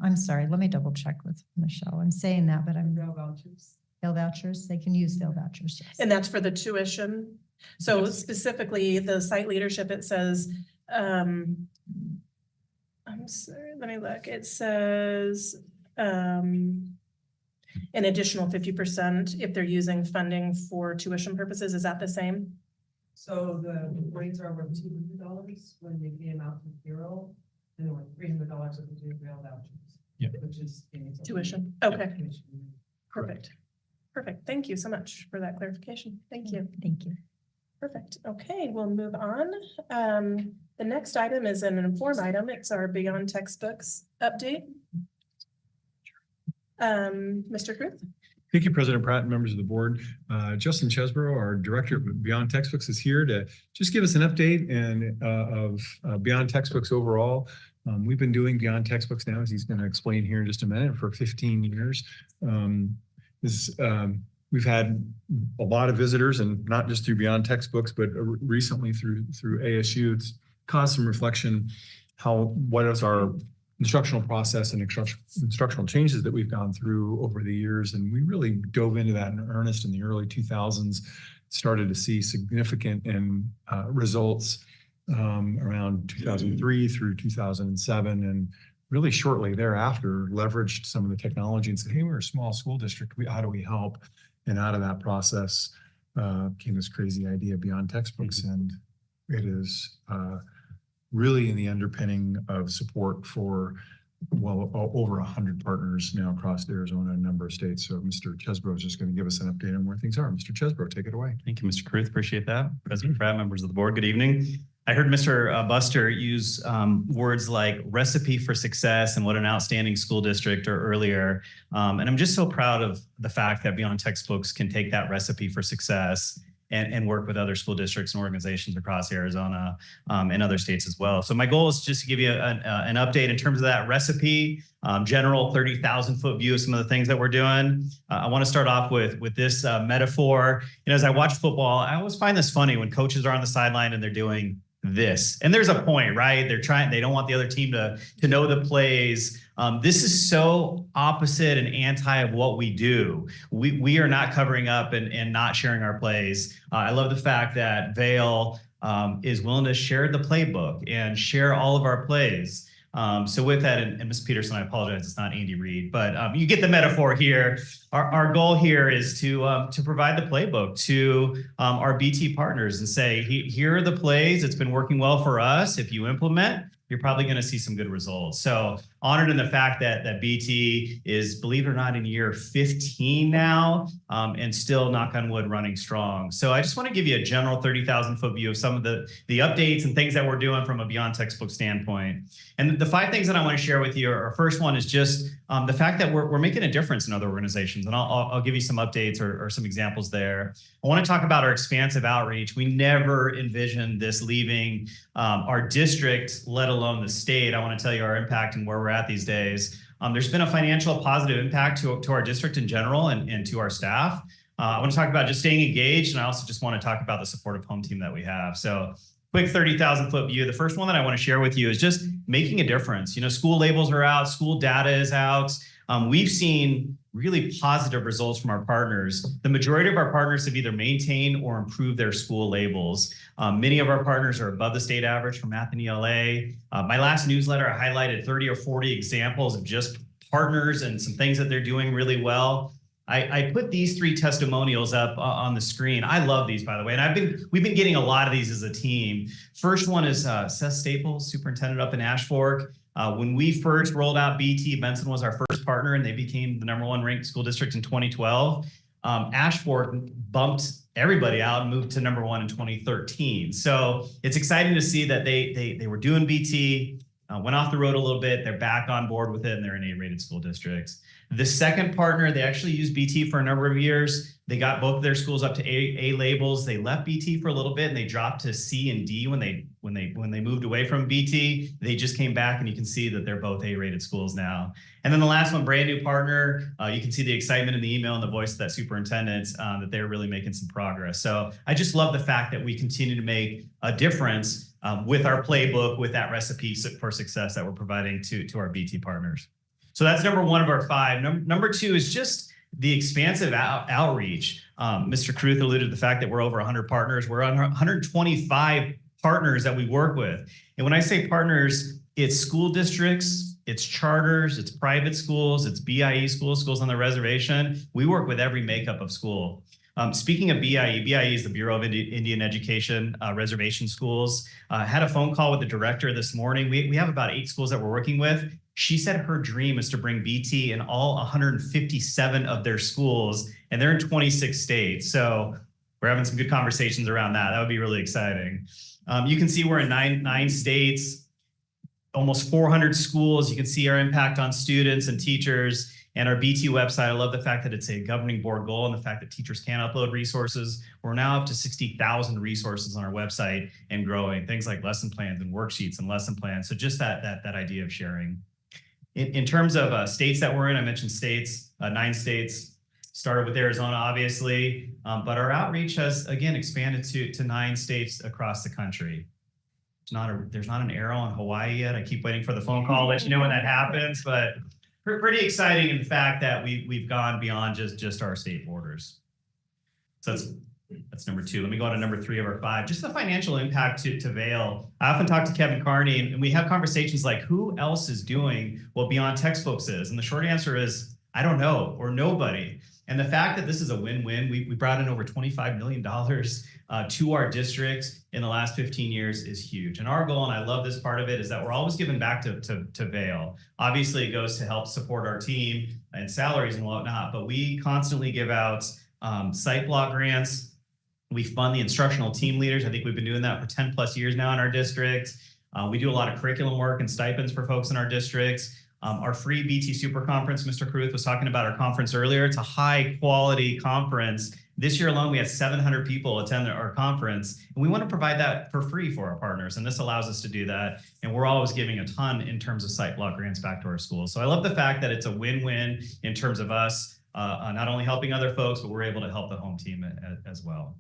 I'm sorry, let me double check with Michelle. I'm saying that, but I'm. Vail vouchers. Vail vouchers, they can use Vail vouchers. Yes. And that's for the tuition? So specifically, the site leadership, it says, I'm sorry, let me look. It says an additional 50% if they're using funding for tuition purposes. Is that the same? So the rates are over $200 when they pay them out to 0, and over $300 if they do Vail vouchers. Yeah. Which is Tuition. Okay. Perfect. Perfect. Thank you so much for that clarification. Thank you. Thank you. Perfect. Okay, we'll move on. The next item is an inform item. It's our Beyond Textbooks update. Mr. Kruth? Thank you, President Pratt and members of the board. Justin Chesborough, our Director of Beyond Textbooks, is here to just give us an update of Beyond Textbooks overall. We've been doing Beyond Textbooks now, as he's going to explain here in just a minute, for 15 years. We've had a lot of visitors, and not just through Beyond Textbooks, but recently through ASU. It's caused some reflection what is our instructional process and instructional changes that we've gone through over the years. And we really dove into that in earnest in the early 2000s, started to see significant results around 2003 through 2007. And really shortly thereafter, leveraged some of the technology and said, hey, we're a small school district. How do we help? And out of that process came this crazy idea Beyond Textbooks. And it is really in the underpinning of support for over 100 partners now across Arizona and a number of states. So Mr. Chesborough is just going to give us an update on where things are. Mr. Chesborough, take it away. Thank you, Mr. Kruth. Appreciate that. President Pratt, members of the board, good evening. I heard Mr. Buster use words like recipe for success and what an outstanding school district or earlier. And I'm just so proud of the fact that Beyond Textbooks can take that recipe for success and work with other school districts and organizations across Arizona and other states as well. So my goal is just to give you an update in terms of that recipe, general 30,000 foot view of some of the things that we're doing. I want to start off with this metaphor. You know, as I watch football, I always find this funny when coaches are on the sideline and they're doing this. And there's a point, right? They don't want the other team to know the plays. This is so opposite and anti of what we do. We are not covering up and not sharing our plays. I love the fact that Vail is willing to share the playbook and share all of our plays. So with that, and Ms. Peterson, I apologize, it's not Andy Reid, but you get the metaphor here. Our goal here is to provide the playbook to our BT partners and say, here are the plays. It's been working well for us. If you implement, you're probably going to see some good results. So honored in the fact that BT is, believe it or not, in year 15 now, and still, knock on wood, running strong. So I just want to give you a general 30,000 foot view of some of the updates and things that we're doing from a Beyond Textbook standpoint. And the 5 things that I want to share with you, our first one is just the fact that we're making a difference in other organizations. And I'll give you some updates or some examples there. I want to talk about our expansive outreach. We never envisioned this leaving our district, let alone the state. I want to tell you our impact and where we're at these days. There's been a financial positive impact to our district in general and to our staff. I want to talk about just staying engaged, and I also just want to talk about the supportive home team that we have. So quick 30,000 foot view. The first one that I want to share with you is just making a difference. You know, school labels are out, school data is out. We've seen really positive results from our partners. The majority of our partners have either maintained or improved their school labels. Many of our partners are above the state average for math and ELA. My last newsletter, I highlighted 30 or 40 examples of just partners and some things that they're doing really well. I put these 3 testimonials up on the screen. I love these, by the way, and we've been getting a lot of these as a team. First one is Seth Staples, superintendent up in Ash Fork. When we first rolled out BT, Benson was our first partner, and they became the #1 ranked school district in 2012. Ash Fork bumped everybody out and moved to #1 in 2013. So it's exciting to see that they were doing BT, went off the road a little bit. They're back on board with it, and they're an A-rated school districts. The second partner, they actually used BT for a number of years. They got both of their schools up to A labels. They left BT for a little bit, and they dropped to C and D when they moved away from BT. They just came back, and you can see that they're both A-rated schools now. And then the last one, brand new partner. You can see the excitement in the email and the voice of that superintendent that they're really making some progress. So I just love the fact that we continue to make a difference with our playbook, with that recipe for success that we're providing to our BT partners. So that's #1 of our 5. Number 2 is just the expansive outreach. Mr. Kruth alluded to the fact that we're over 100 partners. We're on 125 partners that we work with. And when I say partners, it's school districts, it's charters, it's private schools, it's BIE schools on the reservation. We work with every makeup of school. Speaking of BIE is the Bureau of Indian Education, reservation schools. Had a phone call with the director this morning. We have about 8 schools that we're working with. She said her dream is to bring BT in all 157 of their schools, and they're in 26 states. So we're having some good conversations around that. That would be really exciting. You can see we're in nine states, almost 400 schools. You can see our impact on students and teachers. And our BT website, I love the fact that it's a governing board goal and the fact that teachers can upload resources. We're now up to 60,000 resources on our website and growing. Things like lesson plans and worksheets and lesson plans. So just that idea of sharing. In terms of states that we're in, I mentioned states, 9 states. Started with Arizona, obviously, but our outreach has again expanded to 9 states across the country. There's not an arrow in Hawaii yet. I keep waiting for the phone call, let you know when that happens, but pretty exciting in the fact that we've gone beyond just our state borders. So that's number 2. Let me go on to number 3 of our 5. Just the financial impact to Vail. I often talk to Kevin Carney and we have conversations like, who else is doing what Beyond Textbooks is? And the short answer is, I don't know, or nobody. And the fact that this is a win-win, we brought in over $25 million to our district in the last 15 years is huge. And our goal, and I love this part of it, is that we're always giving back to Vail. Obviously, it goes to help support our team and salaries and whatnot, but we constantly give out site block grants. We fund the instructional team leaders. I think we've been doing that for 10 plus years now in our district. We do a lot of curriculum work and stipends for folks in our districts. Our free BT Super Conference, Mr. Caruth was talking about our conference earlier. It's a high quality conference. This year alone, we had 700 people attend our conference, and we want to provide that for free for our partners. And this allows us to do that. And we're always giving a ton in terms of site block grants back to our schools. So I love the fact that it's a win-win in terms of us not only helping other folks, but we're able to help the home team as well.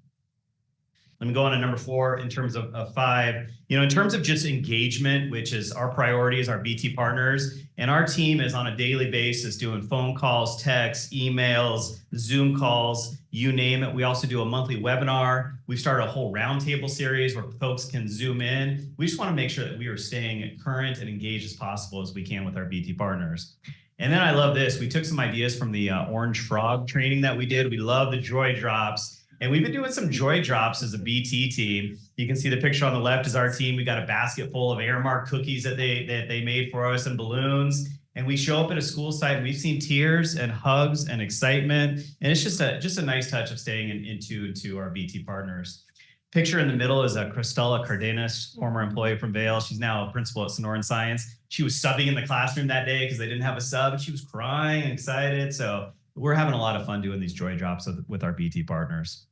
Let me go on to number 4 in terms of 5. In terms of just engagement, which is our priority is our BT partners, and our team is on a daily basis doing phone calls, texts, emails, Zoom calls, you name it. We also do a monthly webinar. We've started a whole roundtable series where folks can Zoom in. We just want to make sure that we are staying current and engaged as possible as we can with our BT partners. And then I love this. We took some ideas from the Orange Frog training that we did. We love the Joy Drops. And we've been doing some Joy Drops as a BT team. You can see the picture on the left is our team. We got a basket full of Airmark cookies that they made for us and balloons. And we show up at a school site and we've seen tears and hugs and excitement. And it's just a nice touch of staying into our BT partners. Picture in the middle is Cristela Cardenas, former employee from Vail. She's now a principal at Sonoran Science. She was subbing in the classroom that day because they didn't have a sub. And she was crying and excited. So we're having a lot of fun doing these Joy Drops with our BT partners.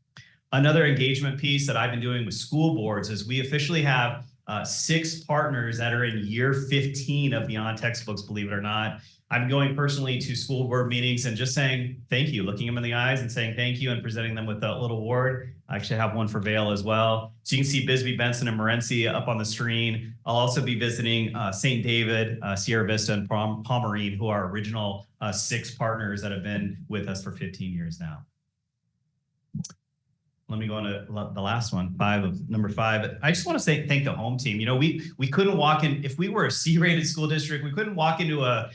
Another engagement piece that I've been doing with school boards is we officially have 6 partners that are in year 15 of Beyond Textbooks, believe it or not. I'm going personally to school board meetings and just saying thank you, looking them in the eyes and saying thank you and presenting them with a little award. I actually have one for Vail as well. So you can see Bisbee, Benson, and Morenci up on the screen. I'll also be visiting St. David, Sierra Vista, and Pomerene, who are original 6 partners that have been with us for 15 years now. Let me go on to the last one, number 5. I just want to say thank the home team. We couldn't walk in, if we were a C-rated school district, we couldn't walk into a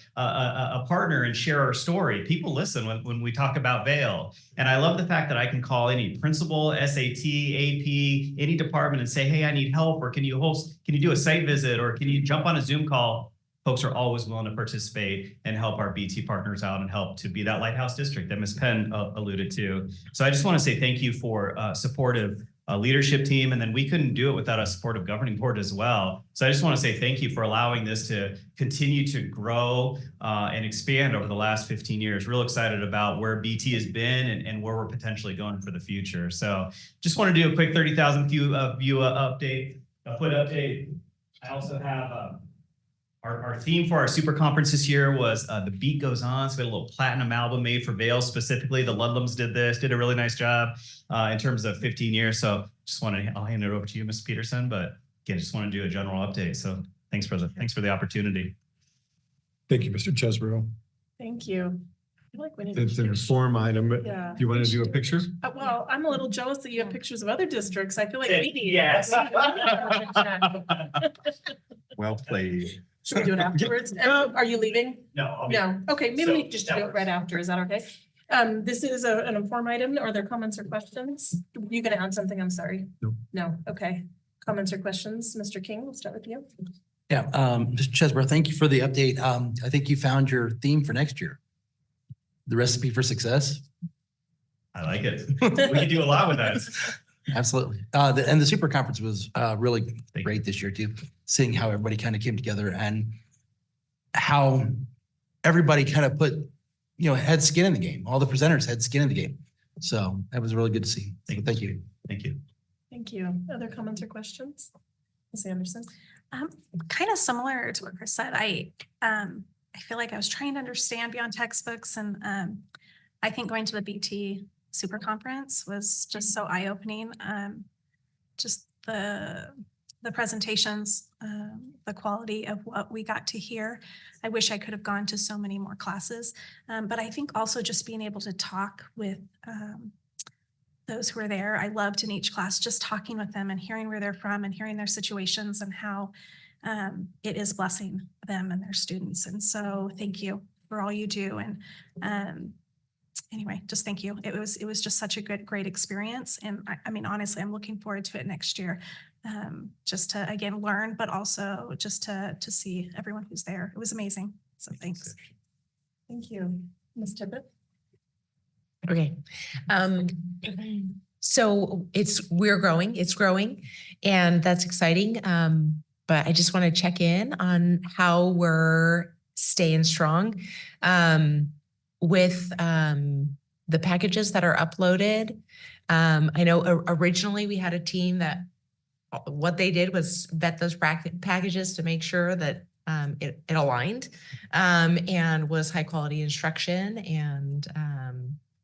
partner and share our story. People listen when we talk about Vail. And I love the fact that I can call any principal, SAT, AP, any department and say, hey, I need help, or can you do a site visit, or can you jump on a Zoom call? Folks are always willing to participate and help our BT partners out and help to be that lighthouse district that Ms. Penn alluded to. So I just want to say thank you for supportive leadership team. And then we couldn't do it without a supportive governing board as well. So I just want to say thank you for allowing this to continue to grow and expand over the last 15 years. Real excited about where BT has been and where we're potentially going for the future. So just want to do a quick 30,000 view update, a foot update. I also have our theme for our super conference this year was The Beat Goes On. So we had a little platinum album made for Vail specifically. The Ludlums did a really nice job in terms of 15 years. So I'll hand it over to you, Ms. Peterson, but again, just want to do a general update. So thanks for the opportunity. Thank you, Mr. Chesbrough. Thank you. I feel like we need It's an inform item, but Yeah. do you want to do a picture? Well, I'm a little jealous that you have pictures of other districts. I feel like we need. Yes. Well played. Should we do it afterwards? Are you leaving? No. No. Okay, maybe we just do it that right after. Is that okay? This is an inform item. Are there comments or questions? You gonna add something? I'm sorry. No. No. Okay. Comments or questions? Mr. King, we'll start with you. Yeah, Mr. Chesbrough, thank you for the update. I think you found your theme for next year. The recipe for success. I like it. We can do a lot with that. Absolutely. And the super conference was really great this year too, seeing how everybody kind of came together and how everybody kind of put, had skin in the game. All the presenters had skin in the game. So that was really good to see. So thank you. Thank you. Thank you. Other comments or questions? Ms. Anderson? Kind of similar to what Chris said. I feel like I was trying to understand beyond textbooks, and I think going to the BT Super Conference was just so eye-opening. Just the presentations, the quality of what we got to hear. I wish I could have gone to so many more classes, but I think also just being able to talk with those who were there. I loved in each class just talking with them and hearing where they're from and hearing their situations and how it is blessing them and their students. And so thank you for all you do. And anyway, just thank you. It was just such a great experience. And I mean, honestly, I'm looking forward to it next year. Just to, again, learn, but also just to see everyone who's there. It was amazing. So thanks. Thank you. Ms. Tippett? Okay. So we're growing, it's growing, and that's exciting. But I just want to check in on how we're staying strong with the packages that are uploaded. I know originally we had a team that what they did was vet those packages to make sure that it aligned and was high quality instruction and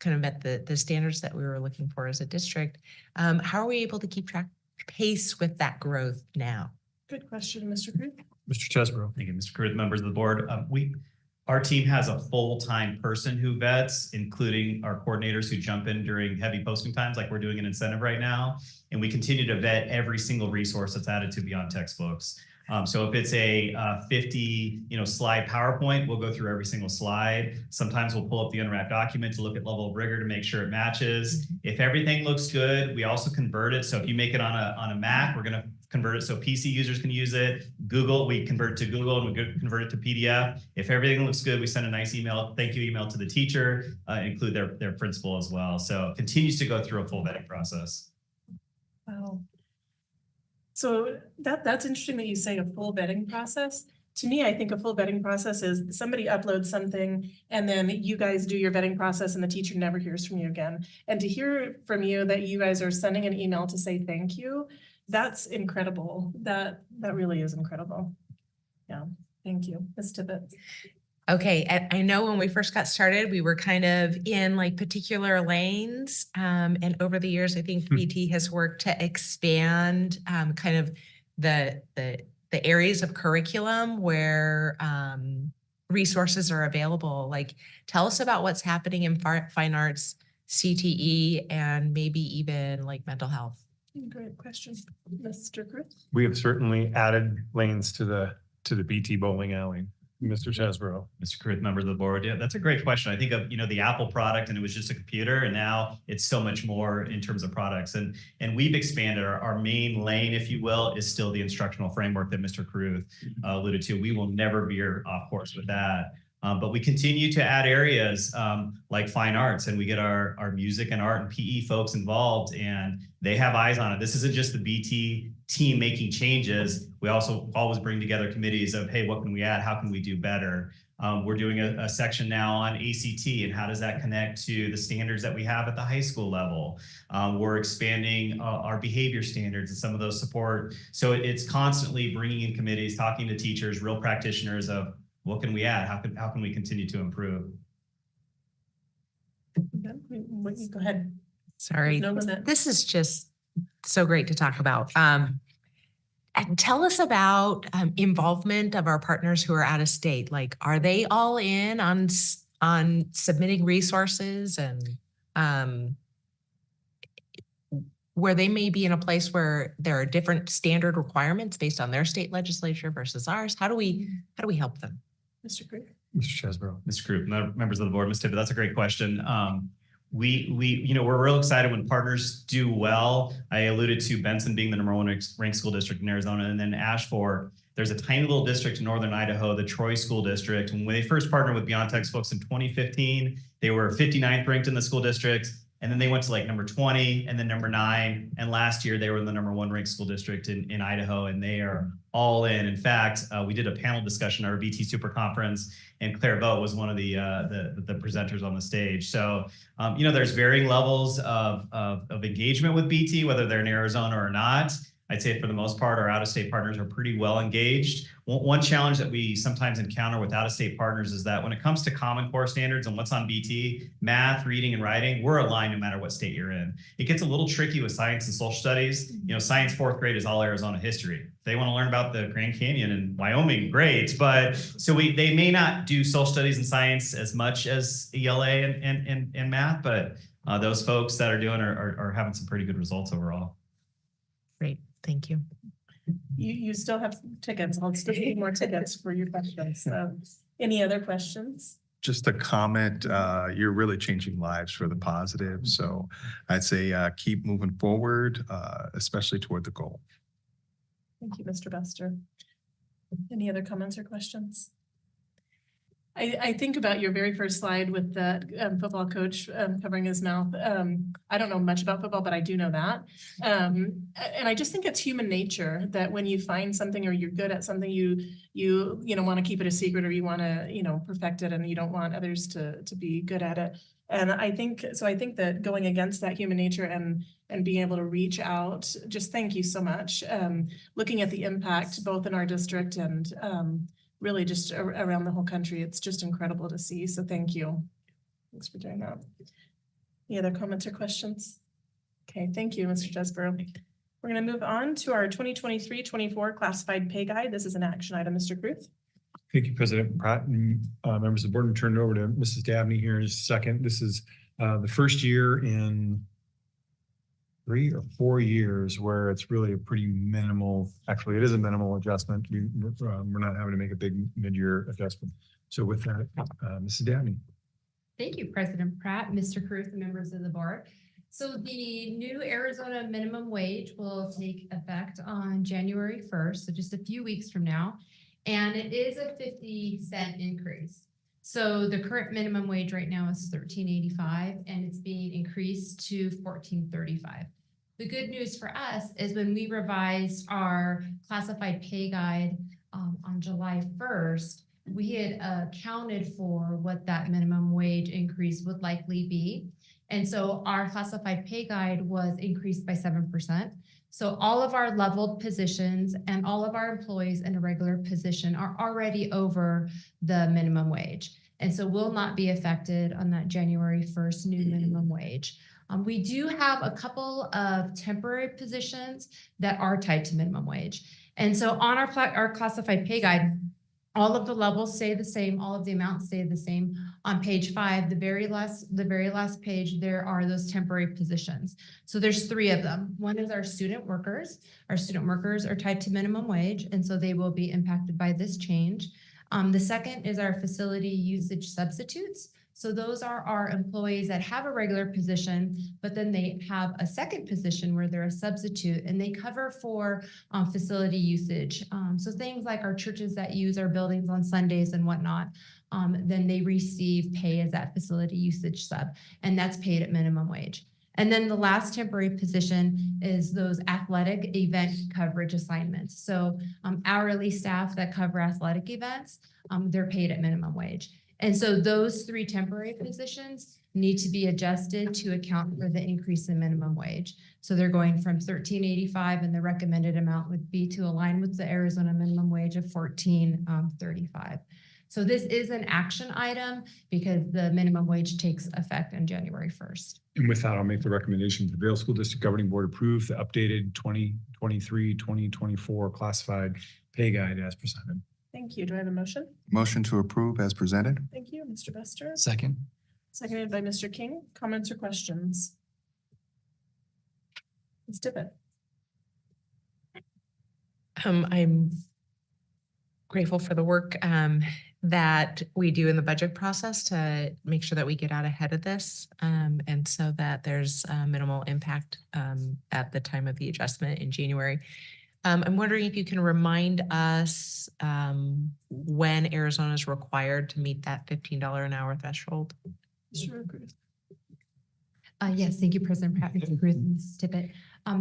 kind of met the standards that we were looking for as a district. How are we able to keep pace with that growth now? Good question, Mr. Cruz. Mr. Chesbro. Thank you, Mr. Cruz, members of the board. Our team has a full-time person who vets, including our coordinators who jump in during heavy posting times, like we're doing an incentive right now. And we continue to vet every single resource that's added to Beyond Textbooks. So if it's a 50 slide PowerPoint, we'll go through every single slide. Sometimes we'll pull up the unwrapped document to look at level of rigor to make sure it matches. If everything looks good, we also convert it. So if you make it on a Mac, we're going to convert it so PC users can use it. Google, we convert it to Google and we convert it to PDF. If everything looks good, we send a nice thank you email to the teacher, include their principal as well. So it continues to go through a full vetting process. Wow. So that's interesting that you say a full vetting process. To me, I think a full vetting process is somebody uploads something and then you guys do your vetting process and the teacher never hears from you again. And to hear from you that you guys are sending an email to say thank you, that's incredible. That really is incredible. Yeah, thank you. Ms. Tippett. Okay, I know when we first got started, we were kind of in like particular lanes. And over the years, I think BT has worked to expand kind of the areas of curriculum where resources are available. Like, tell us about what's happening in fine arts, CTE, and maybe even like mental health. Great question. Mr. Cruz. We have certainly added lanes to the BT bowling alley. Mr. Chesbro. Mr. Cruz, members of the board. Yeah, that's a great question. I think of, the Apple product and it was just a computer and now it's so much more in terms of products. And we've expanded our main lane, if you will, is still the instructional framework that Mr. Cruz alluded to. We will never veer off course with that. But we continue to add areas like fine arts, and we get our music and art and PE folks involved, and they have eyes on it. This isn't just the BT team making changes. We also always bring together committees of, hey, what can we add? How can we do better? We're doing a section now on ACT and how does that connect to the standards that we have at the high school level. We're expanding our behavior standards and some of those support. So it's constantly bringing in committees, talking to teachers, real practitioners of, what can we add? How can we continue to improve? Go ahead. Sorry, this is just so great to talk about. And tell us about involvement of our partners who are out of state. Like, are they all in on submitting resources and where they may be in a place where there are different standard requirements based on their state legislature versus ours? How do we help them? Mr. Cruz. Mr. Chesbro. Mr. Cruz, members of the board, Ms. Tippett, that's a great question. We're real excited when partners do well. I alluded to Benson being the #1 ranked school district in Arizona, and then Ashford. There's a tiny little district in northern Idaho, the Troy School District. And when they first partnered with Beyond Textbooks in 2015, they were 59th ranked in the school district. And then they went to like number 20 and then number 9. And last year they were the number 1 ranked school district in Idaho, and they are all in. In fact, we did a panel discussion at our VT Super Conference, and Claire Vogt was one of the presenters on the stage. So, you know, there's varying levels of engagement with BT, whether they're in Arizona or not. I'd say for the most part, our out-of-state partners are pretty well engaged. One challenge that we sometimes encounter with out-of-state partners is that when it comes to Common Core standards and what's on BT, math, reading, and writing, we're aligned no matter what state you're in. It gets a little tricky with science and social studies. You know, science 4th grade is all Arizona history. If they want to learn about the Grand Canyon in Wyoming, great. But so they may not do social studies and science as much as ELA and math, but those folks that are doing are having some pretty good results overall. Great, thank you. You still have tickets. I'll still need more tickets for your questions. So any other questions? Just a comment, you're really changing lives for the positive. So I'd say keep moving forward, especially toward the goal. Thank you, Mr. Buster. Any other comments or questions? I think about your very first slide with the football coach covering his mouth. I don't know much about football, but I do know that. And I just think it's human nature that when you find something or you're good at something, you know, want to keep it a secret, or you want to, you know, perfect it, and you don't want others to be good at it. And I think that going against that human nature and being able to reach out, just thank you so much. Looking at the impact both in our district and really just around the whole country, it's just incredible to see. So thank you. Thanks for doing that. Any other comments or questions? Okay, thank you, Mr. Desborough. We're going to move on to our 2023-24 classified pay guide. This is an action item, Mr. Kruth. Thank you, President Pratt, and members of the board. I'm turning it over to Mrs. Dabney here in just a second. This is the first year in 3 or 4 years where it's really a pretty minimal, actually it is a minimal adjustment. We're not having to make a big mid-year adjustment. So with that, Mrs. Dabney. Thank you, President Pratt, Mr. Cruz, and members of the board. So the new Arizona minimum wage will take effect on January 1st, so just a few weeks from now. And it is a 50-cent increase. So the current minimum wage right now is $13.85, and it's being increased to $14.35. The good news for us is when we revised our classified pay guide on July 1st, we had accounted for what that minimum wage increase would likely be. And so our classified pay guide was increased by 7%. So all of our leveled positions and all of our employees in a regular position are already over the minimum wage. And so will not be affected on that January 1st new minimum wage. We do have a couple of temporary positions that are tied to minimum wage. And so on our classified pay guide, all of the levels stay the same, all of the amounts stay the same. On page 5, the very last page, there are those temporary positions. So there's 3 of them. One is our student workers. Our student workers are tied to minimum wage, and so they will be impacted by this change. The second is our facility usage substitutes. So those are our employees that have a regular position, but then they have a second position where they're a substitute, and they cover for facility usage. So things like our churches that use our buildings on Sundays and whatnot, then they receive pay as that facility usage sub, and that's paid at minimum wage. And then the last temporary position is those athletic event coverage assignments. So hourly staff that cover athletic events, they're paid at minimum wage. And so those 3 temporary positions need to be adjusted to account for the increase in minimum wage. So they're going from $13.85, and the recommended amount would be to align with the Arizona minimum wage of $14.35. So this is an action item because the minimum wage takes effect on January 1st. And with that, I'll make the recommendation that the Vail School District Governing Board approve the updated 2023-2024 classified pay guide as presented. Thank you. Do I have a motion? Motion to approve as presented. Thank you, Mr. Buster. Second. Seconded by Mr. King. Comments or questions? Ms. Tippett. I'm grateful for the work that we do in the budget process to make sure that we get out ahead of this, and so that there's minimal impact at the time of the adjustment in January. I'm wondering if you can remind us when Arizona is required to meet that $15 an hour threshold. Sure. Yes, thank you, President Pratt, Mr. Cruz, and Mrs. Tippett.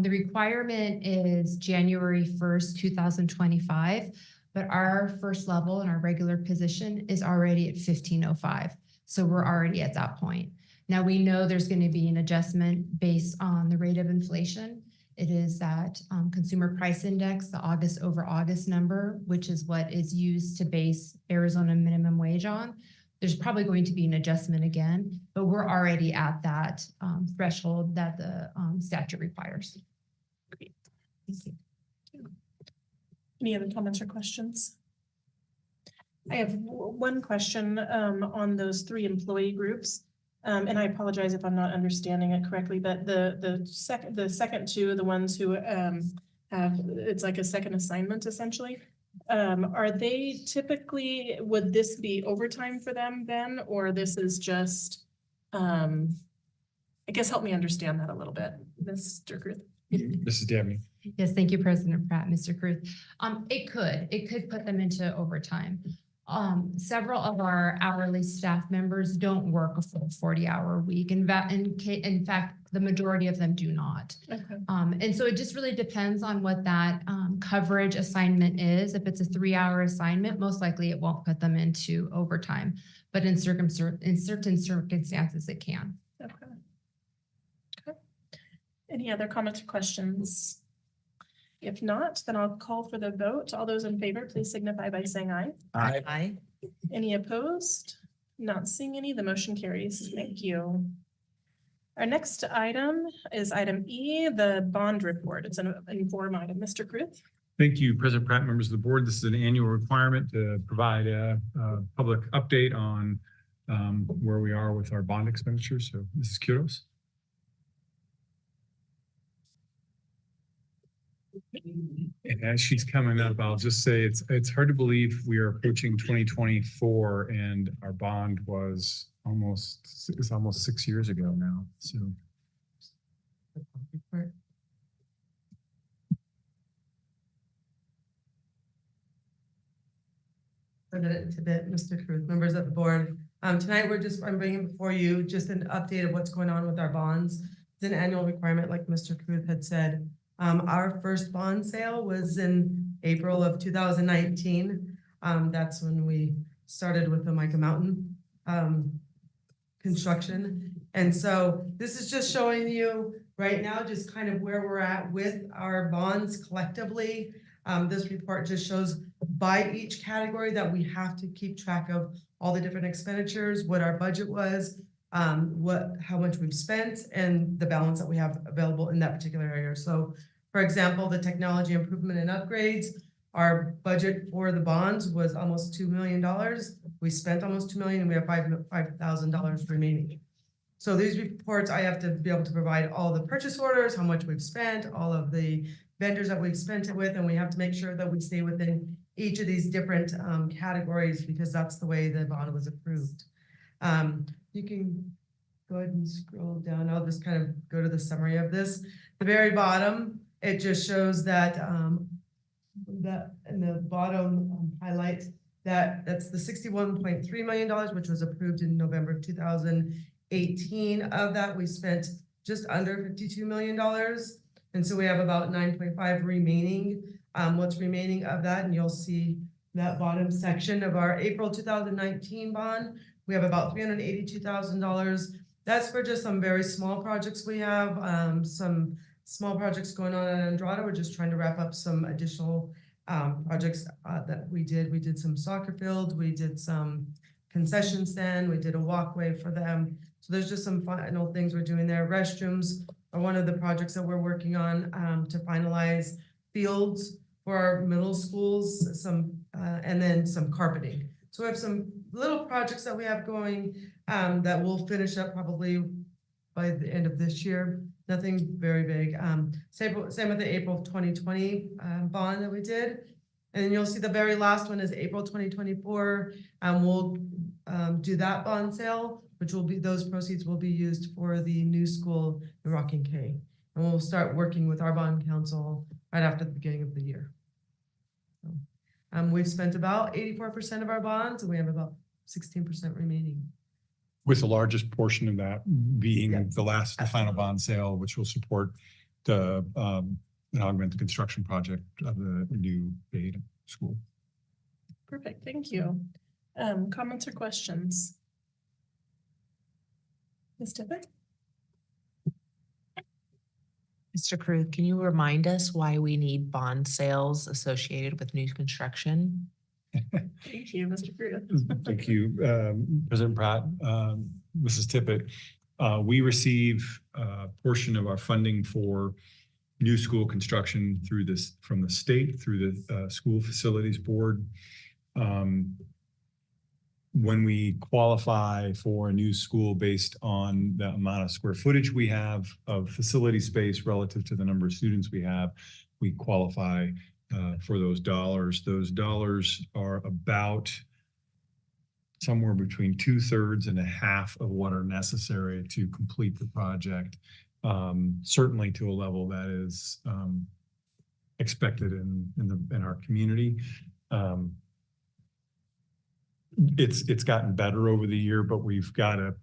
The requirement is January 1st, 2025, but our first level in our regular position is already at 1505. So we're already at that point. Now we know there's going to be an adjustment based on the rate of inflation. It is that consumer price index, the August over August number, which is what is used to base Arizona minimum wage on. There's probably going to be an adjustment again, but we're already at that threshold that the statute requires. Great. Thank you. Any other comments or questions? I have one question on those 3 employee groups. And I apologize if I'm not understanding it correctly, but the second 2, the ones who have, it's like a second assignment essentially. Are they typically, would this be overtime for them then, or this is just, I guess help me understand that a little bit, Mr. Cruz. This is Dabney. Yes, thank you, President Pratt, Mr. Cruz. It could put them into overtime. Several of our hourly staff members don't work a full 40-hour week. In fact, the majority of them do not. Okay. And so it just really depends on what that coverage assignment is. If it's a 3-hour assignment, most likely it won't put them into overtime, but in certain circumstances it can. Okay. Okay. Any other comments or questions? If not, then I'll call for the vote. All those in favor, please signify by saying aye. Aye. Any opposed? Not seeing any, the motion carries. Thank you. Our next item is item E, the bond report. It's an inform item. Mr. Cruz? Thank you, President Pratt, members of the board. This is an annual requirement to provide a public update on where we are with our bond expenditures. So Mrs. Kudos. And as she's coming up, I'll just say it's hard to believe we are approaching 2024 and our bond was almost 6 years ago now. So. President Tippett, Mr. Cruz, members of the board. Tonight I'm bringing before you just an update of what's going on with our bonds. It's an annual requirement, like Mr. Cruz had said. Our first bond sale was in April of 2019. That's when we started with the Micah Mountain construction. And so this is just showing you right now just kind of where we're at with our bonds collectively. This report just shows by each category that we have to keep track of all the different expenditures, what our budget was, how much we've spent, and the balance that we have available in that particular area. So, for example, the technology improvement and upgrades, our budget for the bonds was almost $2 million. We spent almost $2 million, and we have $5,000 remaining. So these reports, I have to be able to provide all the purchase orders, how much we've spent, all of the vendors that we've spent it with, and we have to make sure that we stay within each of these different categories because that's the way the bond was approved. You can go ahead and scroll down. I'll just kind of go to the summary of this. The very bottom, it just shows that that in the bottom highlight that's the $61.3 million, which was approved in November of 2018. Of that, we spent just under $52 million. And so we have about 9.5 remaining. What's remaining of that, and you'll see that bottom section of our April 2019 bond, we have about $382,000. That's for just some very small projects we have, some small projects going on in Andrada. We're just trying to wrap up some additional projects that we did. We did some soccer field, we did some concession stand, we did a walkway for them. So there's just some final things we're doing there. Restrooms are one of the projects that we're working on to finalize fields for our middle schools, and then some carpeting. So we have some little projects that we have going that we'll finish up probably by the end of this year. Nothing very big. Same with the April 2020 bond that we did. And then you'll see the very last one is April 2024. We'll do that bond sale, which will be, those proceeds will be used for the new school in Rocking K. And we'll start working with our bond council right after the beginning of the year. So, we've spent about 84% of our bonds, and we have about 16% remaining. with the largest portion of that being the final bond sale, which will support the, and augment the construction project of the new aid school. Perfect, thank you. Comments or questions? Ms. Tippett? Mr. Caruth, can you remind us why we need bond sales associated with new construction? Thank you, Mr. Cruz. Thank you, President Pratt, Mrs. Tippett. We receive a portion of our funding for new school construction through this, from the state, through the School Facilities Board. When we qualify for a new school based on the amount of square footage we have of facility space relative to the number of students we have, we qualify for those dollars. Those dollars are about somewhere between 2/3 and a half of what are necessary to complete the project. Certainly to a level that is expected in our community. It's gotten better over the year, but we've got to,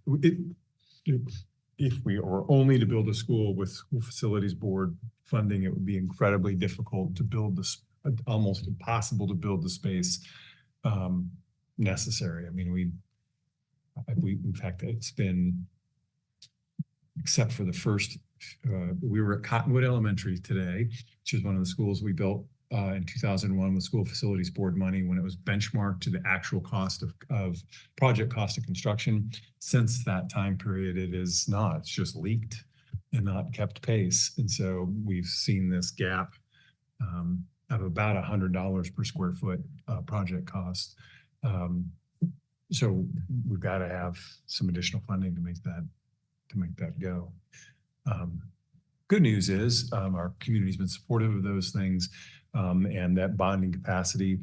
if we were only to build a school with School Facilities Board funding, it would be incredibly difficult to build this, almost impossible to build the space necessary. I mean, we in fact, it's been, except for the first, we were at Cottonwood Elementary today, which is one of the schools we built in 2001 with School Facilities Board money, when it was benchmarked to the actual cost of project cost of construction. Since that time period, it is not, it's just leaked and not kept pace. And so we've seen this gap of about $100 per square foot project cost. So we've got to have some additional funding to make that go. Good news is our community's been supportive of those things, and that bonding capacity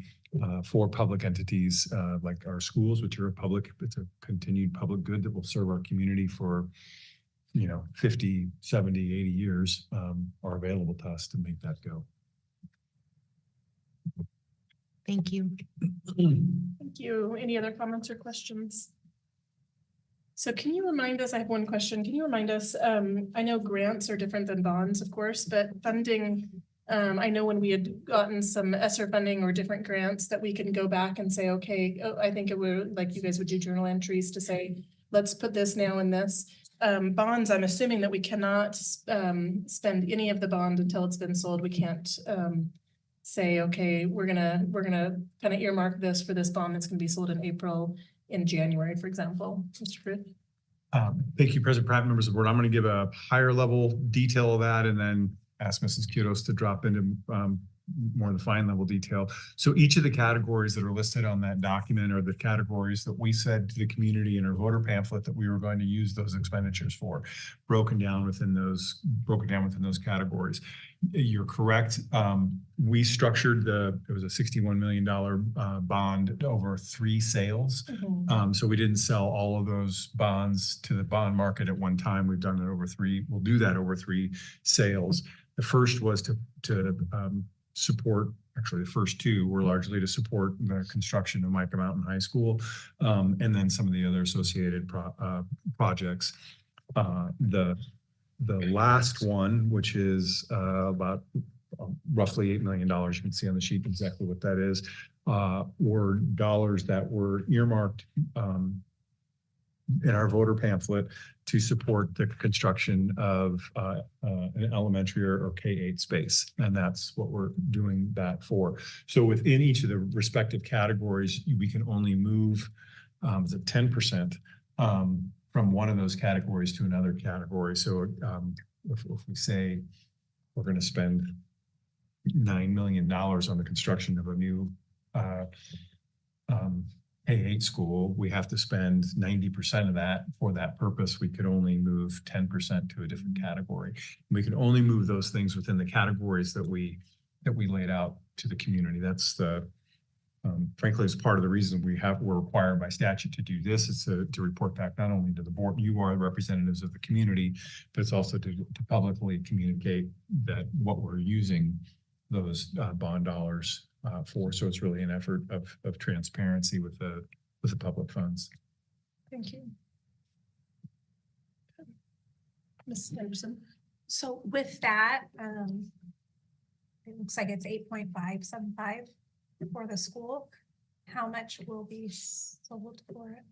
for public entities like our schools, which are it's a continued public good that will serve our community for 50, 70, 80 years, are available to us to make that go. Thank you. Thank you. Any other comments or questions? So can you remind us, I have one question. Can you remind us, I know grants are different than bonds, of course, but funding, I know when we had gotten some ESSER funding or different grants that we can go back and say, okay, I think it would, like you guys would do journal entries to say, let's put this now in this. Bonds, I'm assuming that we cannot spend any of the bond until it's been sold. We can't say, okay, we're gonna kind of earmark this for this bond that's gonna be sold in January, for example. Mr. Ruth? Thank you, President Pratt, members of the board. I'm going to give a higher level detail of that and then ask Mrs. Kudos to drop into more of the fine level detail. So each of the categories that are listed on that document are the categories that we said to the community in our voter pamphlet that we were going to use those expenditures for, broken down within those categories. You're correct. We structured it was a $61 million bond over 3 sales. Mm-hmm. So we didn't sell all of those bonds to the bond market at one time. We've done it over 3. We'll do that over 3 sales. The first was to support, actually the first 2 were largely to support the construction of Micah Mountain High School, and then some of the other associated projects. The last one, which is about roughly $8 million, you can see on the sheet exactly what that is, were dollars that were earmarked in our voter pamphlet to support the construction of an elementary or K-8 space. And that's what we're doing that for. So within each of the respective categories, we can only move 10% from one of those categories to another category. So if we say we're going to spend $9 million on the construction of a new K-8 school, we have to spend 90% of that for that purpose. We could only move 10% to a different category. We can only move those things within the categories that we laid out to the community. That's the frankly, it's part of the reason we're required by statute to do this, is to report back not only to the board, you are the representatives of the community, but it's also to publicly communicate that what we're using those bond dollars for. So it's really an effort of transparency with the public funds. Thank you. Ms. Anderson? So with that, it looks like it's 8.575 for the school. How much will be sold for it?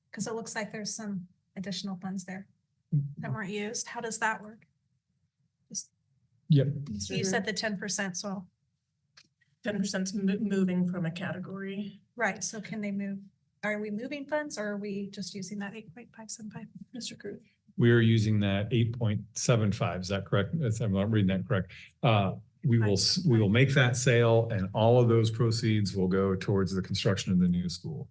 Because it looks like there's some additional funds there that weren't used. How does that work? Yep. So you said the 10%, so, 10% moving from a category. right, so can they move? Are we moving funds or are we just using that 8.575? Mr. Cruz? We are using that 8.75. Is that correct? If I'm not reading that correct. We will make that sale and all of those proceeds will go towards the construction of the new school.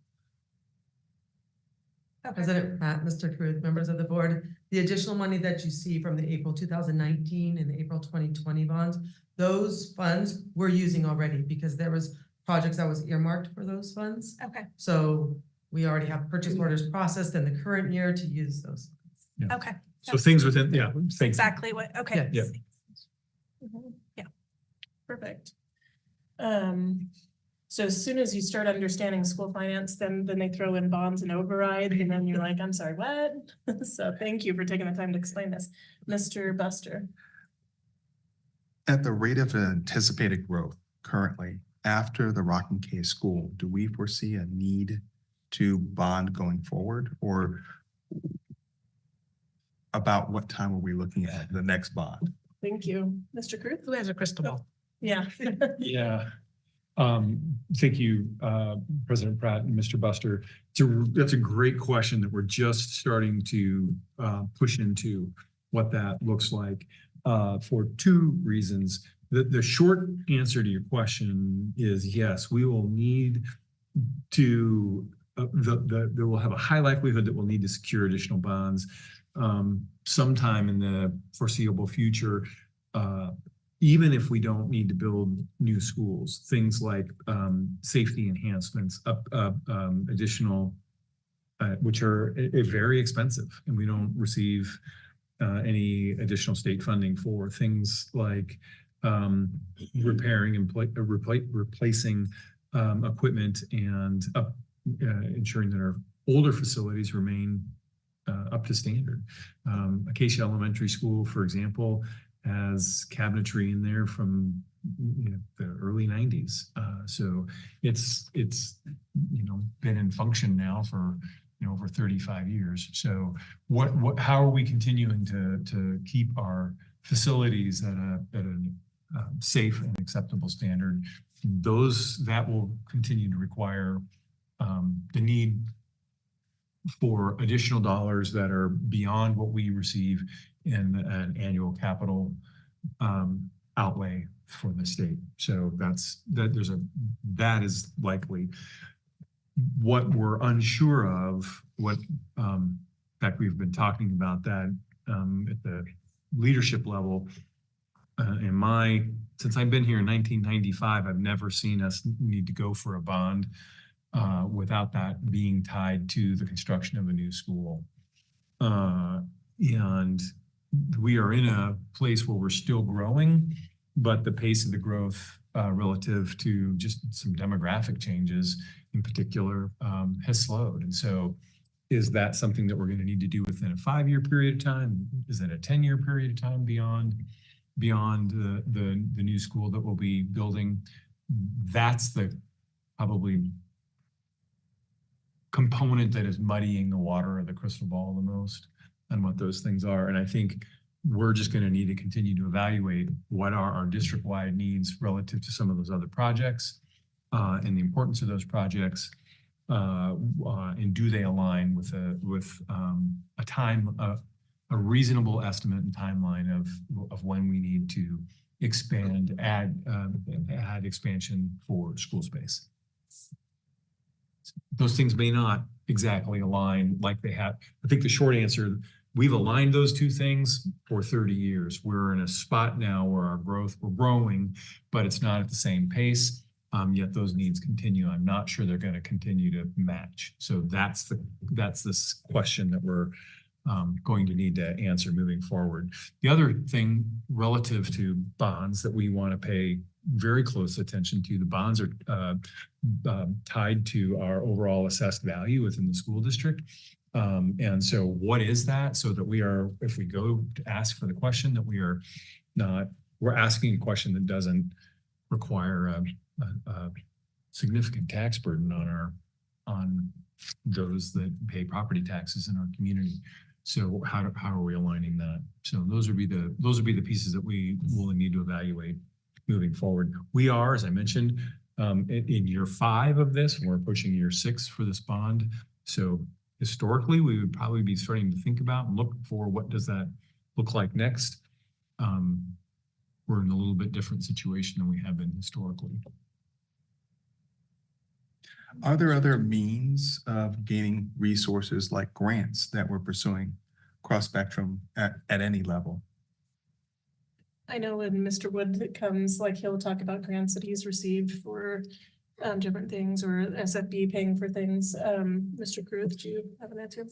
Okay. President Pratt, Mr. Cruz, members of the board, the additional money that you see from the April 2019 and the April 2020 bonds, those funds we're using already because there was projects that was earmarked for those funds. Okay, So we already have purchase orders processed in the current year to use those. okay. So things within, yeah. thank you. Exactly what, okay. Yeah. Yeah. Perfect. So as soon as you start understanding school finance, then they throw in bonds and override, and then you're like, I'm sorry, what? So thank you for taking the time to explain this. Mr. Buster? At the rate of anticipated growth currently, after the Rocking K School, do we foresee a need to bond going forward? Or about what time are we looking at the next bond? Thank you. Mr. Cruz? Who has a crystal ball? Yeah. Yeah. Thank you, President Pratt and Mr. Buster. That's a great question that we're just starting to push into what that looks like for two reasons. The short answer to your question is yes, we will need to, there will have a high likelihood that we'll need to secure additional bonds sometime in the foreseeable future. Even if we don't need to build new schools, things like safety enhancements, additional, which are very expensive, and we don't receive any additional state funding for things like repairing and replacing equipment and ensuring that our older facilities remain up to standard. Acacia Elementary School, for example, has cabinetry in there from the early 90s. So it's been in function now for over 35 years. So how are we continuing to keep our facilities at a safe and acceptable standard? That will continue to require the need for additional dollars that are beyond what we receive in an annual capital outlay for the state. So that is likely. What we're unsure of, in fact, we've been talking about that at the leadership level. Since I've been here in 1995, I've never seen us need to go for a bond without that being tied to the construction of a new school. And we are in a place where we're still growing, but the pace of the growth relative to just some demographic changes in particular has slowed. And so is that something that we're going to need to do within a 5-year period of time? Is it a 10-year period of time beyond the new school that we'll be building? That's the probably component that is muddying the water of the crystal ball the most and what those things are. And I think we're just going to need to continue to evaluate what are our district-wide needs relative to some of those other projects and the importance of those projects, and do they align with a reasonable estimate and timeline of when we need to add expansion for school space. Those things may not exactly align like they have. I think the short answer, we've aligned those two things for 30 years. We're in a spot now where we're growing, but it's not at the same pace. Yet those needs continue. I'm not sure they're going to continue to match. So that's this question that we're going to need to answer moving forward. The other thing relative to bonds that we want to pay very close attention to, the bonds are tied to our overall assessed value within the school district. And so what is that? So that we are, if we go to ask for the question, that we are not, we're asking a question that doesn't require a significant tax burden on those that pay property taxes in our community. So how are we aligning that? So those would be the pieces that we will need to evaluate moving forward. We are, as I mentioned, in year 5 of this, and we're pushing year 6 for this bond. So historically, we would probably be starting to think about and look for what does that look like next. We're in a little bit different situation than we have been historically. Are there other means of gaining resources like grants that we're pursuing cross spectrum at any level? I know when Mr. Wood comes, like he'll talk about grants that he's received for different things, or SFB paying for things. Mr. Kruth, do you have an answer?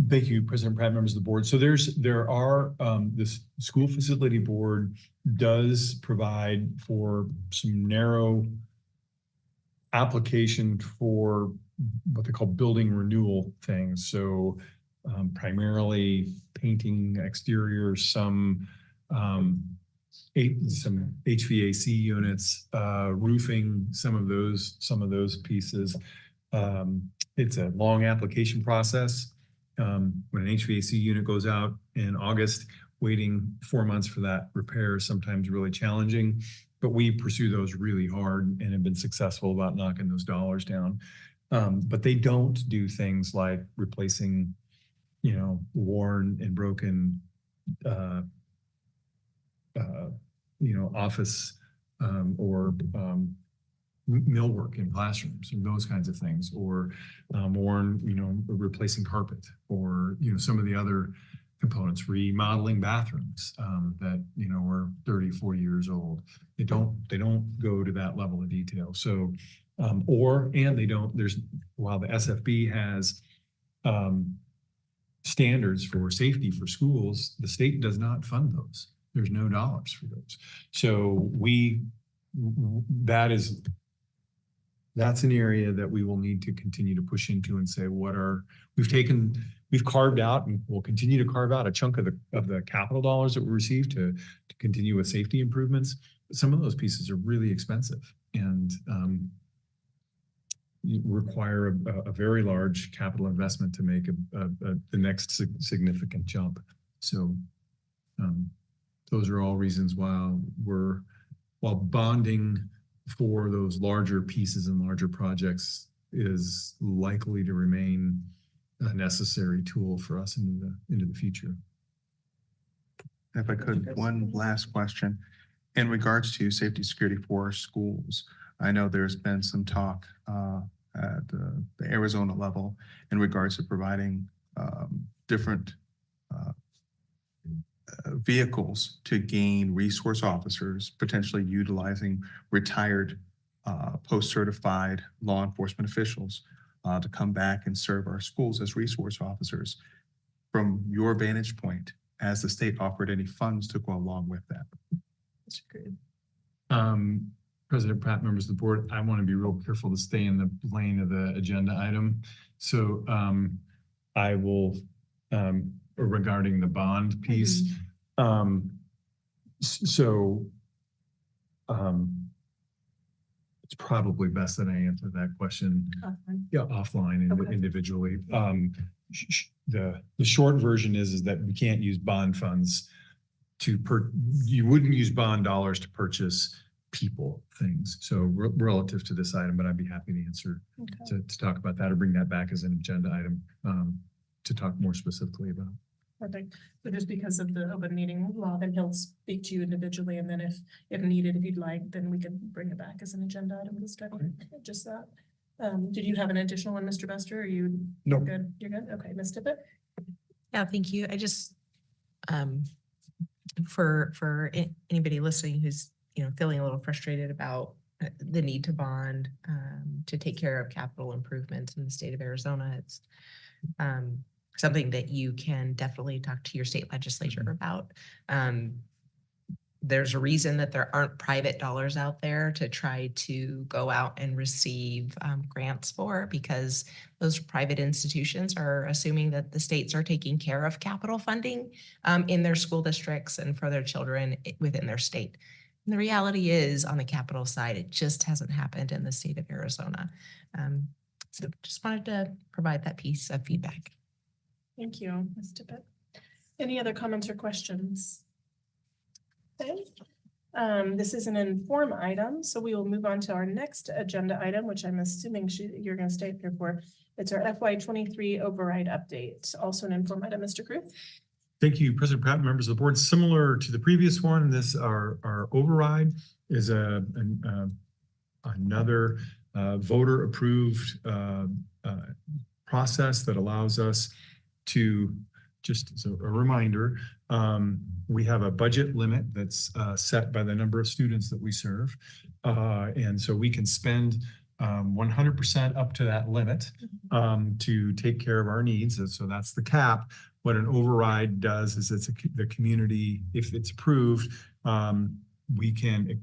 Thank you, President Pratt, members of the board. So this school facility board does provide for some narrow application for what they call building renewal things. So primarily painting exteriors, some HVAC units, roofing, some of those pieces. It's a long application process. When an HVAC unit goes out in August, waiting 4 months for that repair is sometimes really challenging, but we pursue those really hard and have been successful about knocking those dollars down. But they don't do things like replacing, worn and broken office or millwork in classrooms and those kinds of things, or replacing carpet, or some of the other components, remodeling bathrooms that are 30, 40 years old. They don't go to that level of detail. So while the SFB has standards for safety for schools, the state does not fund those. There's no dollars for those. So that's an area that we will need to continue to push into and say, we've carved out and we'll continue to carve out a chunk of the capital dollars that we receive to continue with safety improvements. But some of those pieces are really expensive and require a very large capital investment to make the next significant jump. So those are all reasons while bonding for those larger pieces and larger projects is likely to remain a necessary tool for us into the future. If I could, one last question. In regards to safety security for our schools, I know there's been some talk at the Arizona level in regards to providing different vehicles to gain resource officers, potentially utilizing retired post-certified law enforcement officials to come back and serve our schools as resource officers. From your vantage point, has the state offered any funds to go along with that? That's great. President Pratt, members of the board, I want to be real careful to stay in the lane of the agenda item. So I will, regarding the bond piece, it's probably best that I answer that question offline and individually. The short version is that we can't use bond funds you wouldn't use bond dollars to purchase people things. So relative to this item, but I'd be happy to answer to talk about that or bring that back as an agenda item to talk more specifically about. Perfect. So just because of the open meeting law, then he'll speak to you individually, and then if needed, if you'd like, then we can bring it back as an agenda item to study. Just that. Did you have an additional one, Mr. Buster? Are you good? You're good? Okay, Ms. Tippett? Yeah, thank you. I just, for anybody listening who's, feeling a little frustrated about the need to bond to take care of capital improvements in the state of Arizona, it's something that you can definitely talk to your state legislature about. there's a reason that there aren't private dollars out there to try to go out and receive grants for, because those private institutions are assuming that the states are taking care of capital funding in their school districts and for their children within their state. And the reality is, on the capital side, it just hasn't happened in the state of Arizona. So just wanted to provide that piece of feedback. Thank you, Ms. Tippett. Any other comments or questions? Okay. This is an inform item, so we will move on to our next agenda item, which I'm assuming you're going to stay here for. It's our FY23 override update, also an inform item. Mr. Cruz? Thank you, President Pratt, members of the board. Similar to the previous one, our override is another voter approved process that allows us to, just as a reminder, we have a budget limit that's set by the number of students that we serve. And so we can spend 100% up to that limit to take care of our needs. And so that's the cap. What an override does is the community, if it's approved, we can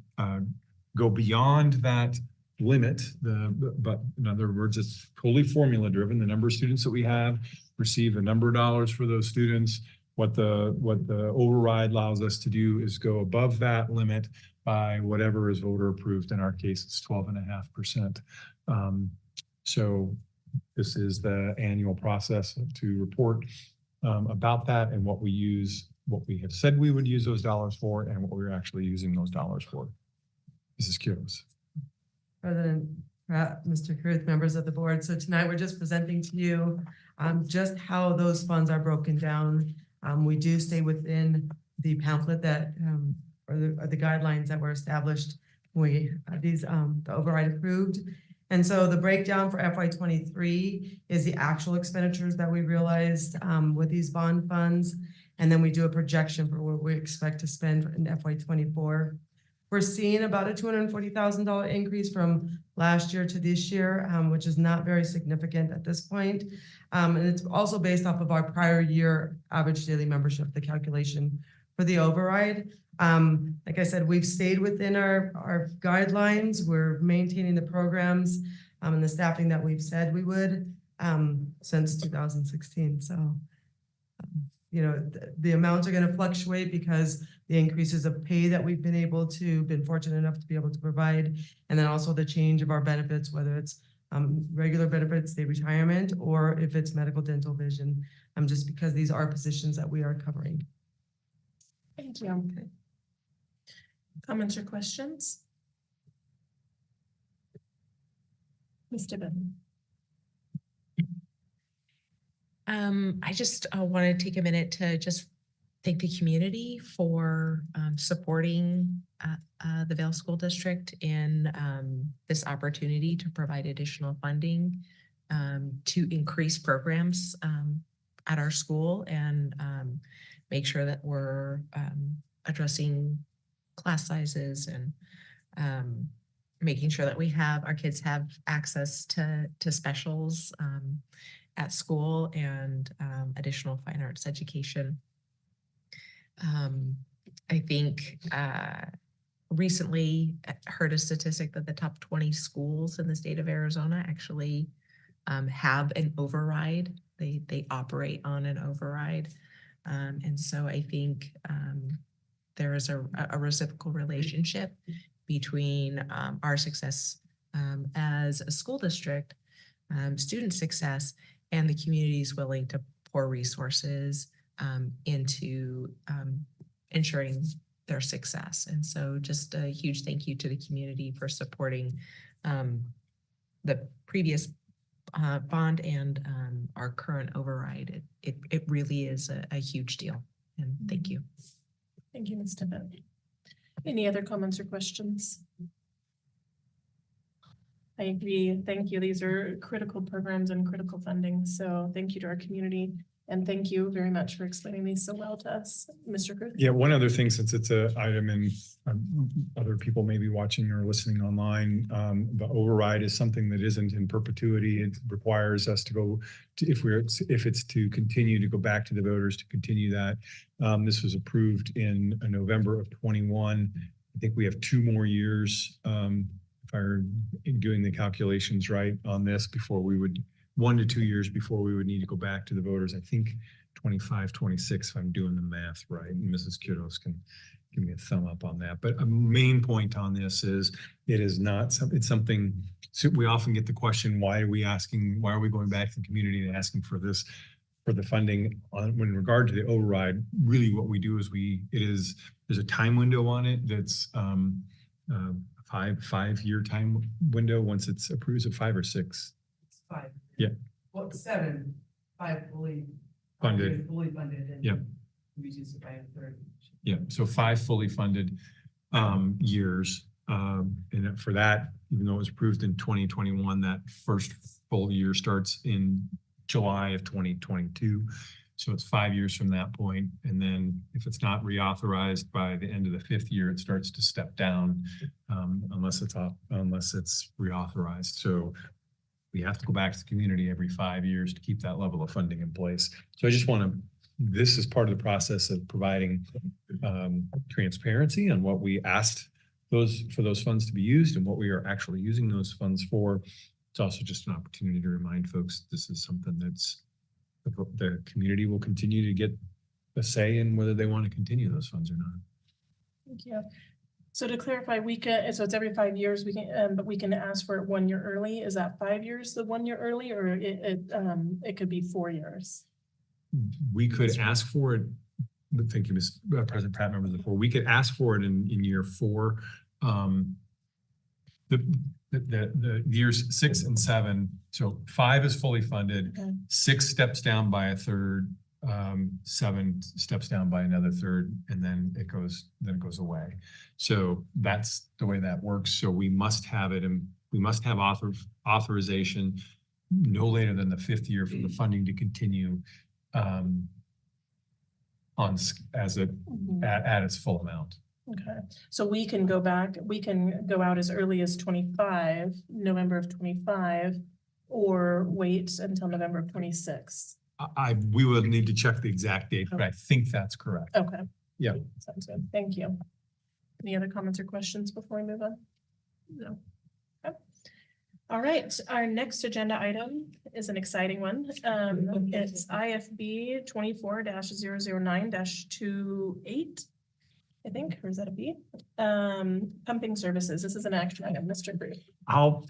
go beyond that limit. But in other words, it's totally formula driven. The number of students that we have receive a number of dollars for those students. What the override allows us to do is go above that limit by whatever is voter approved. In our case, it's 12.5%. So this is the annual process to report about that and what we have said we would use those dollars for and what we're actually using those dollars for. Mrs. Quiroz. President Pratt, Mr. Cruz, members of the board. So tonight we're just presenting to you just how those funds are broken down. We do stay within the pamphlet that or the guidelines that were established when the override approved. And so the breakdown for FY23 is the actual expenditures that we realized with these bond funds. And then we do a projection for what we expect to spend in FY24. We're seeing about a $240,000 increase from last year to this year, which is not very significant at this point. And it's also based off of our prior year average daily membership, the calculation for the override. Like I said, we've stayed within our guidelines. We're maintaining the programs and the staffing that we've said we would since 2016. So, the amounts are going to fluctuate because the increases of pay that we've been fortunate enough to be able to provide, and then also the change of our benefits, whether it's regular benefits, the retirement, or if it's medical, dental, vision, just because these are positions that we are covering. Thank you. Okay. Comments or questions? Ms. Tippett. I just want to take a minute to just thank the community for supporting the Vail School District in this opportunity to provide additional funding to increase programs at our school and make sure that we're addressing class sizes and making sure that our kids have access to specials at school and additional fine arts education. I think recently heard a statistic that the top 20 schools in the state of Arizona actually have an override. They operate on an override. And so I think there is a reciprocal relationship between our success as a school district, student success, and the community is willing to pour resources into ensuring their success. And so just a huge thank you to the community for supporting the previous bond and our current override. It really is a huge deal. And thank you. Thank you, Ms. Tippett. Any other comments or questions? I agree. Thank you. These are critical programs and critical funding. So thank you to our community And thank you very much for explaining these so well to us, Mr. Cruz. Yeah, one other thing, since it's a item and other people may be watching or listening online, the override is something that isn't in perpetuity. It requires us to go to, if it's to continue to go back to the voters to continue that. This was approved in November of 21. I think we have 2 more years, if I'm doing the calculations right on this, before we would, 1 to 2 years before we would need to go back to the voters. I think 25, 26, if I'm doing the math right. And Mrs. Kudos can give me a thumb up on that. But a main point on this is it is not something, it's something, so we often get the question, why are we going back to the community and asking for this, for the funding on, when in regard to the override? Really what we do is there's a time window on it that's 5-year time window once it's approved. Is it 5 or 6? 5. Yeah. Well, 7, 5 fully Funded. Fully funded. And Yep. reduce it by a third. Yeah, so 5 fully funded years. And for that, even though it was approved in 2021, that first full year starts in July of 2022. So it's 5 years from that point. And then if it's not reauthorized by the end of the 5th year, it starts to step down unless it's reauthorized. So we have to go back to the community every 5 years to keep that level of funding in place. So I just want to, this is part of the process of providing transparency on what we asked for those funds to be used and what we are actually using those funds for. It's also just an opportunity to remind folks this is something that's the community will continue to get a say in whether they want to continue those funds or not. Thank you. So to clarify, we can, so it's every 5 years, we can, but we can ask for it 1 year early. Is that 5 years, the 1 year early, or it could be 4 years? We could ask for it, but thank you, Ms. President Pratt, members of the board. We could ask for it in year 4. The years 6 and 7. So 5 is fully funded. Okay. 6 steps down by a third. 7 steps down by another third, and then it goes away. So that's the way that works. So we must have it, and we must have authorization no later than the 5th year for the funding to continue at its full amount. Okay, so we can go back, we can go out as early as 25, November of 25, or wait until November of 26. We will need to check the exact date, but I think that's correct. Okay. Yeah. Sounds good. Thank you. Any other comments or questions before we move on? No. Okay. All right, our next agenda item is an exciting one. It's IFB 24-009-28. I think, or is that a B? Pumping services. This is an action item, Mr. Cruz. I'll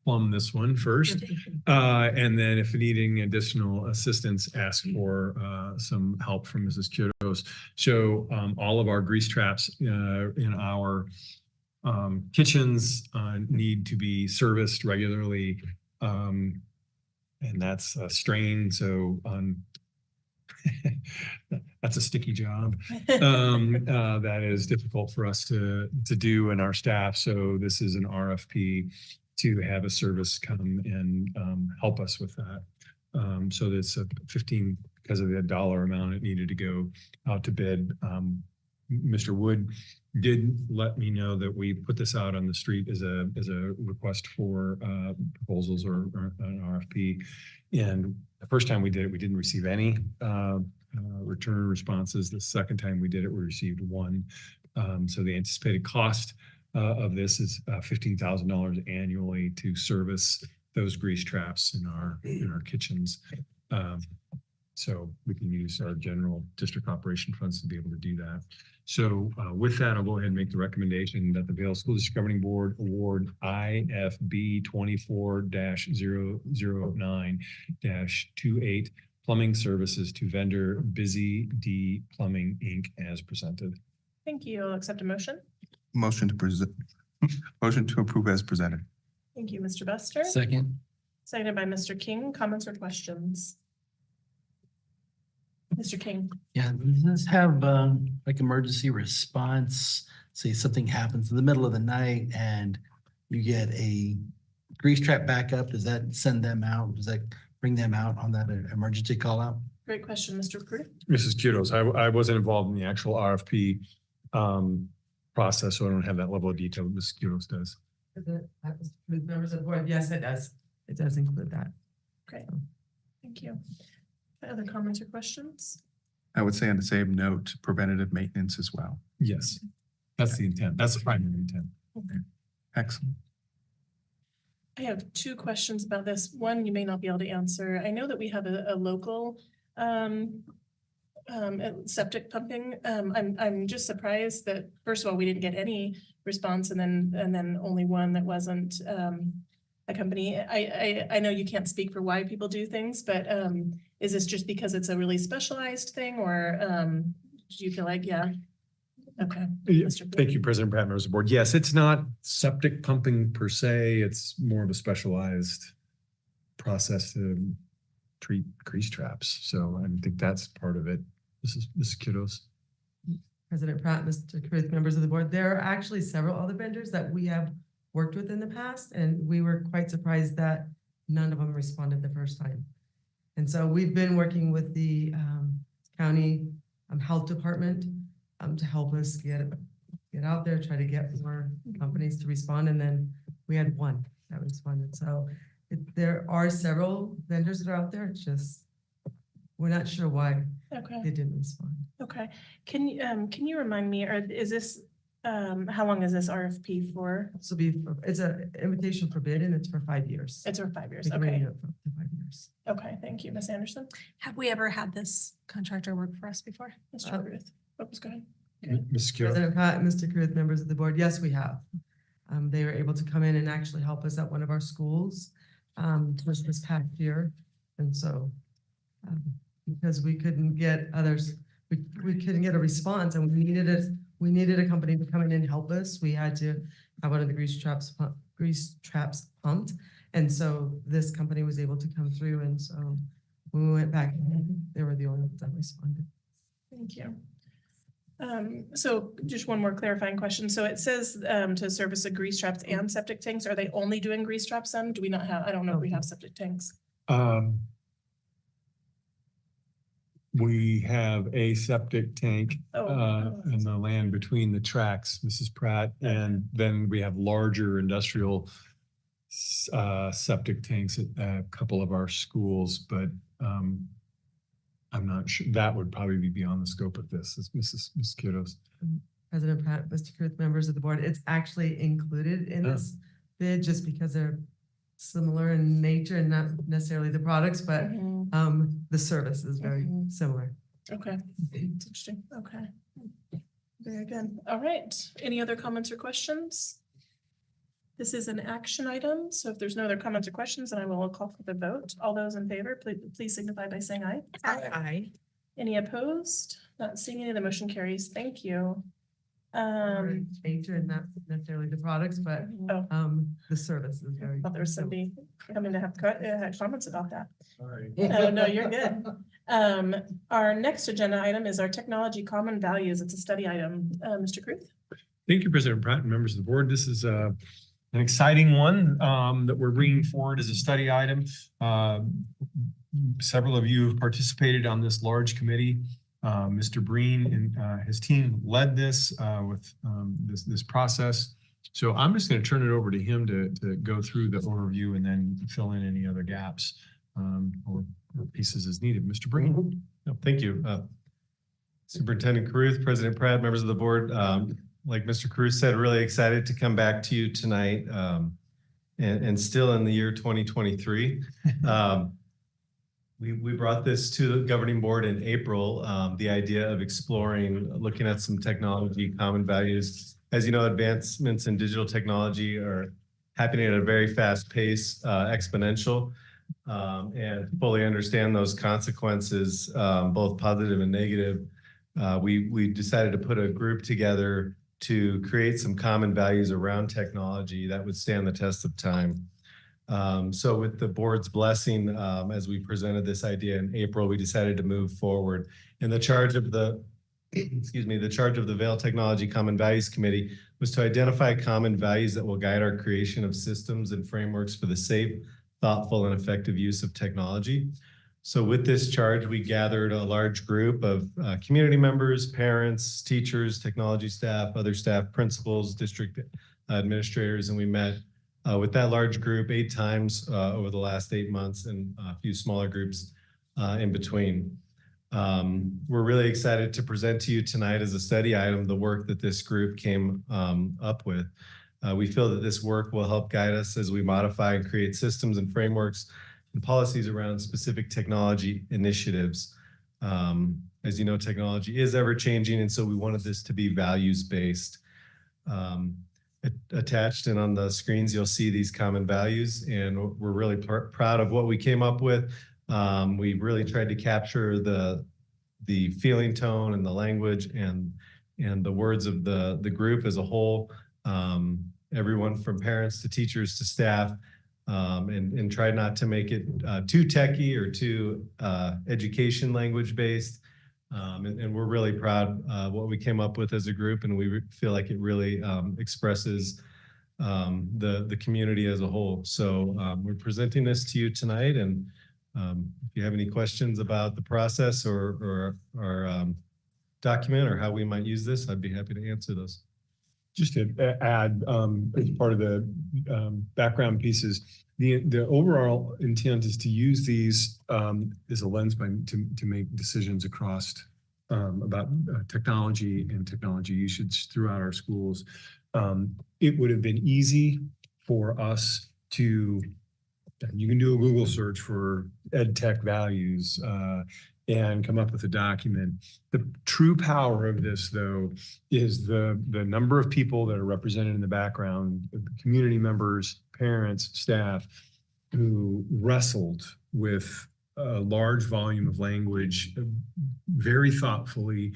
plumb this one first. And then if needing additional assistance, ask for some help from Mrs. Kudos. So all of our grease traps in our kitchens need to be serviced regularly. And that's a strain. So that's a sticky job that is difficult for us to do and our staff. So this is an RFP to have a service come and help us with that. So that's a 15 because of the dollar amount it needed to go out to bid. Mr. Wood did let me know that we put this out on the street as a request for proposals or an RFP. And the first time we did it, we didn't receive any return responses. The second time we did it, we received 1. So the anticipated cost of this is $15,000 annually to service those grease traps in our kitchens. So we can use our general district operation funds to be able to do that. So with that, I'll go ahead and make the recommendation that the Vail School District Governing Board award IFB 24-009-28 plumbing services to vendor Busy D Plumbing Inc. as presented. Thank you. I'll accept a motion. Motion to approve as presented. Thank you, Mr. Buster. Second. Seconded by Mr. King. Comments or questions? Mr. King. Yeah, does this have like emergency response? Say something happens in the middle of the night and you get a grease trap backup. Does that send them out? Does that bring them out on that emergency call out? Great question, Mr. Crew. Mrs. Kudos, I wasn't involved in the actual RFP process, so I don't have that level of detail that Mrs. Kudos does. With members of the board, yes, it does. It does include that. Great. Thank you. Other comments or questions? I would say on the same note, preventative maintenance as well. Yes, that's the intent. That's the primary intent. Excellent. I have two questions about this. One, you may not be able to answer. I know that we have a local septic pumping. I'm just surprised that, first of all, we didn't get any response, and then only one that wasn't a company. I know you can't speak for why people do things, but is this just because it's a really specialized thing, or do you feel like, yeah? Okay. Yeah, Mr. Blue. thank you, President Pratt, members of the board. Yes, it's not septic pumping per se. It's more of a specialized process to treat grease traps. So I think that's part of it. Mrs. Kudos. President Pratt, Mr. Carruth, members of the board, there are actually several other vendors that we have worked with in the past, and we were quite surprised that none of them responded the first time. And so we've been working with the county health department to help us get out there, try to get more companies to respond, and then we had one that responded. So there are several vendors that are out there. It's just we're not sure why they didn't respond. Okay. Can you remind me, or is this how long is this RFP for? This will be, it's an invitation for bid, and it's for 5 years. It's for 5 years. They can Okay. renew it for 5 years. Okay. Thank you, Ms. Anderson. Have we ever had this contractor work for us before? Mr. Ruth. What was going? Mrs. Kudos. President Pratt, Mr. Carruth, members of the board, yes, we have. They were able to come in and actually help us at one of our schools just this past year. And so because we couldn't get others, we couldn't get a response, and we needed a company to come in and help us. We had to have one of the grease traps pumped. And so this company was able to come through. And so when we went back, they were the only ones that responded. Thank you. So just one more clarifying question. So it says to service the grease traps and septic tanks. Are they only doing grease traps then? Do we not have, I don't know if we have septic tanks. We have a septic tank Oh. in the land between the tracks, Mrs. Pratt, and then we have larger industrial septic tanks at a couple of our schools, but I'm not sure. That would probably be beyond the scope of this. It's Ms. Kudos. President Pratt, Mr. Carruth, members of the board, it's actually included in this bid just because they're similar in nature and not necessarily the products, but the service is very similar. Okay. It's interesting. Okay. Very good. All right. Any other comments or questions? This is an action item, so if there's no other comments or questions, then I will call for the vote. All those in favor, please signify by saying aye. Aye. Any opposed? Not seeing any, the motion carries. Thank you. Nature and not necessarily the products, but the service is very. Thought there was similar. somebody coming to have comments about that. Sorry. No, you're good. Our next agenda item is our technology common values. It's a study item. Mr. Kruth? Thank you, President Pratt and members of the board. This is an exciting one that we're bringing forward as a study item. Several of you have participated on this large committee. Mr. Breen and his team led this with this process. So I'm just going to turn it over to him to go through the overview and then fill in any other gaps or pieces as needed. Mr. Breen. Thank you. Superintendent Carruth, President Pratt, members of the board. Like Mr. Carruth said, really excited to come back to you tonight and still in the year 2023. We brought this to the governing board in April, the idea of exploring, looking at some technology, common values. As you know, advancements in digital technology are happening at a very fast pace, exponential, and fully understand those consequences, both positive and negative. We decided to put a group together to create some common values around technology that would stand the test of time. So with the board's blessing, as we presented this idea in April, we decided to move forward. And the charge of the, the charge of the Vail Technology Common Values Committee was to identify common values that will guide our creation of systems and frameworks for the safe, thoughtful and effective use of technology. So with this charge, we gathered a large group of community members, parents, teachers, technology staff, other staff, principals, district administrators, and we met with that large group 8 times over the last 8 months and a few smaller groups in between. We're really excited to present to you tonight as a study item the work that this group came up with. We feel that this work will help guide us as we modify and create systems and frameworks and policies around specific technology initiatives. As you know, technology is ever changing, and so we wanted this to be values-based. Attached and on the screens, you'll see these common values, and we're really proud of what we came up with. We really tried to capture the feeling tone and the language and the words of the group as a whole. Everyone from parents to teachers to staff, and try not to make it too techy or too education language based. And we're really proud of what we came up with as a group, and we feel like it really expresses the community as a whole. So we're presenting this to you tonight, and if you have any questions about the process or our document or how we might use this, I'd be happy to answer those. Just to add, as part of the background pieces, the overall intent is to use these as a lens to make decisions across about technology and technology usage throughout our schools. It would have been easy for us to, you can do a Google search for ed tech values and come up with a document. The true power of this, though, is the number of people that are represented in the background, community members, parents, staff, who wrestled with a large volume of language, very thoughtfully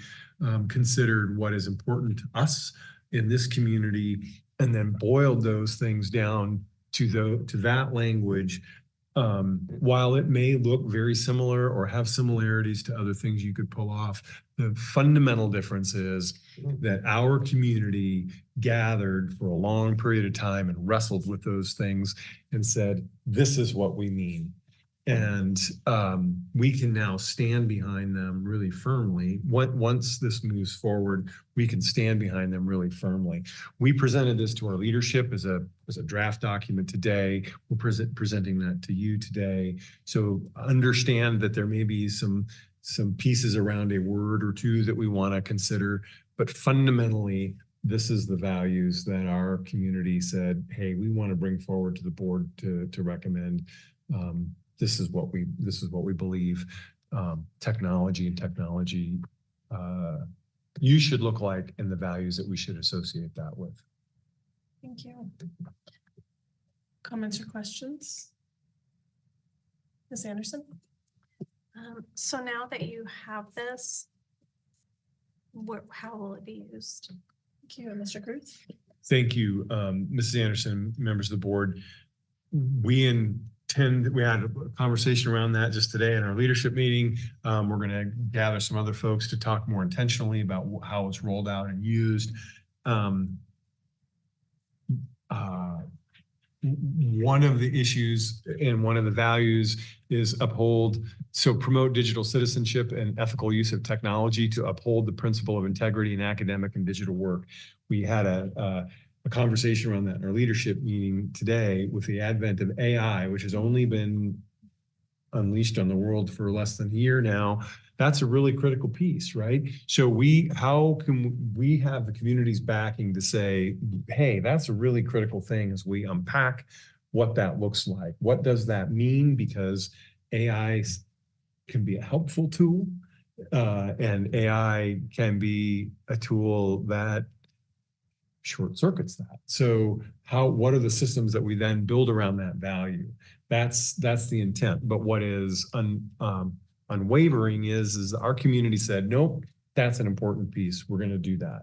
considered what is important to us in this community, and then boiled those things down to that language. While it may look very similar or have similarities to other things you could pull off, the fundamental difference is that our community gathered for a long period of time and wrestled with those things and said, this is what we mean. And we can now stand behind them really firmly. Once this moves forward, we can stand behind them really firmly. We presented this to our leadership as a draft document today. We're presenting that to you today. So understand that there may be some pieces around a word or two that we want to consider, but fundamentally, this is the values that our community said, hey, we want to bring forward to the board to recommend. This is what we believe technology and technology use should look like, and the values that we should associate that with. Thank you. Comments or questions? Ms. Anderson? So now that you have this, how will it be used? Thank you. Mr. Cruz? Thank you, Mrs. Anderson, members of the board. We had a conversation around that just today in our leadership meeting. We're going to gather some other folks to talk more intentionally about how it's rolled out and used. One of the issues and one of the values is promote digital citizenship and ethical use of technology to uphold the principle of integrity in academic and digital work. We had a conversation around that in our leadership meeting today with the advent of AI, which has only been unleashed on the world for less than a year now. That's a really critical piece, right? So how can we have the community's backing to say, hey, that's a really critical thing as we unpack what that looks like. What does that mean? Because AI can be a helpful tool, and AI can be a tool that short circuits that. So what are the systems that we then build around that value? That's the intent. But what is unwavering is our community said, nope, that's an important piece. We're going to do that.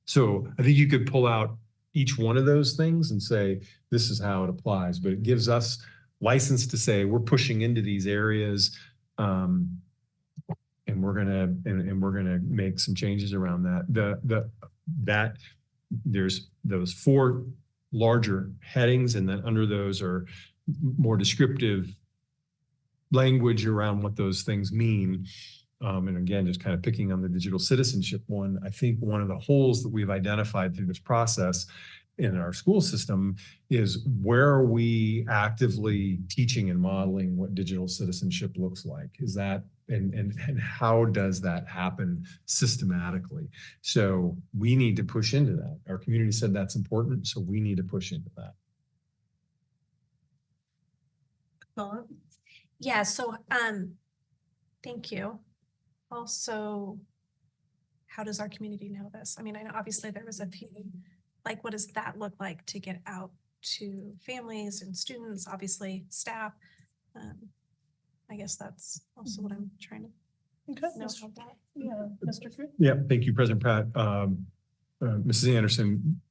So I think you could pull out each one of those things and say, this is how it applies, but it gives us license to say we're pushing into these areas, and we're gonna make some changes around that. There's those 4 larger headings, and then under those are more descriptive language around what those things mean. And again, just kind of picking on the digital citizenship one, I think one of the holes that we've identified through this process in our school system is where are we actively teaching and modeling what digital citizenship looks like? Is that, and how does that happen systematically? So we need to push into that. Our community said that's important, so we need to push into that. Yeah, so thank you. Also, how does our community know this? I mean, I know obviously there was a few, like, what does that look like to get out to families and students, obviously staff? I guess that's also what I'm trying to know how that. Yeah, Mr. Cruz? Yeah, thank you, President Pratt. Mrs. Anderson,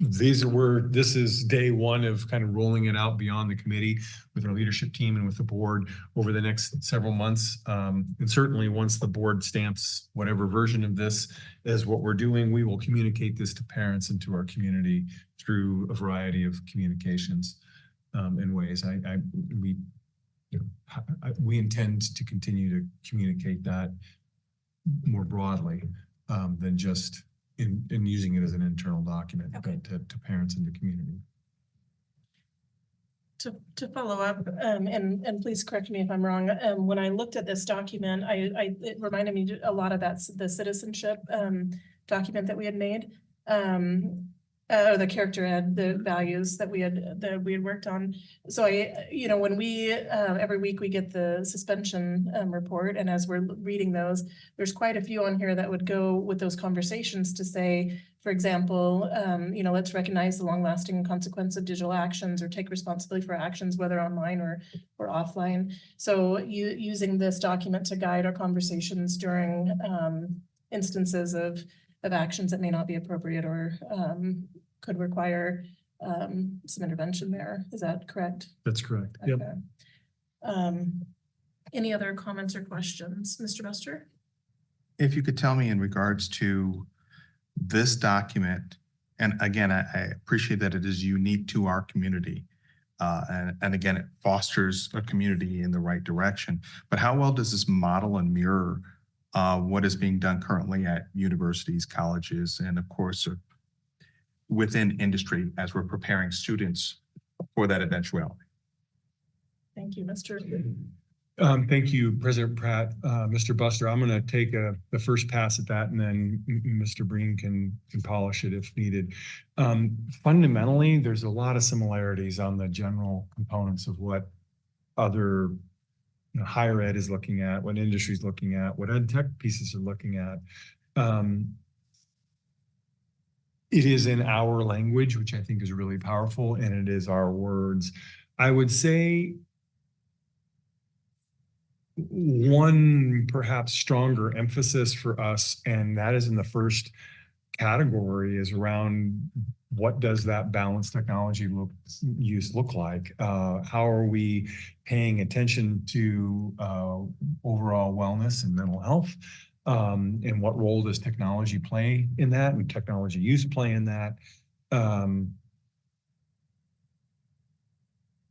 this is day one of kind of rolling it out beyond the committee with our leadership team and with the board over the next several months. And certainly once the board stamps whatever version of this is what we're doing, we will communicate this to parents and to our community through a variety of communications and ways. We intend to continue to communicate that more broadly than just in using it as an internal document, Okay. but to parents and the community. To follow up, and please correct me if I'm wrong, when I looked at this document, it reminded me a lot of the citizenship document that we had made. Or the character ed, the values that we had worked on. So when we every week we get the suspension report, and as we're reading those, there's quite a few on here that would go with those conversations to say, for example, let's recognize the long-lasting consequence of digital actions or take responsibility for actions, whether online or offline. So using this document to guide our conversations during instances of actions that may not be appropriate or could require some intervention there. Is that correct? That's correct. Yep. Okay. Any other comments or questions, Mr. Buster? If you could tell me in regards to this document, and again, I appreciate that it is unique to our community. And again, it fosters a community in the right direction. But how well does this model and mirror what is being done currently at universities, colleges, and of course, within industry as we're preparing students for that eventuality? Thank you, Mr. Thank you, President Pratt. Mr. Buster, I'm going to take the first pass at that, and then Mr. Breen can polish it if needed. Fundamentally, there's a lot of similarities on the general components of what other higher ed is looking at, what industry is looking at, what ed tech pieces are looking at. It is in our language, which I think is really powerful, and it is our words. I would say one perhaps stronger emphasis for us, and that is in the first category, is around what does that balanced technology use look like? How are we paying attention to overall wellness and mental health? And what role does technology play in that, and technology use play in that?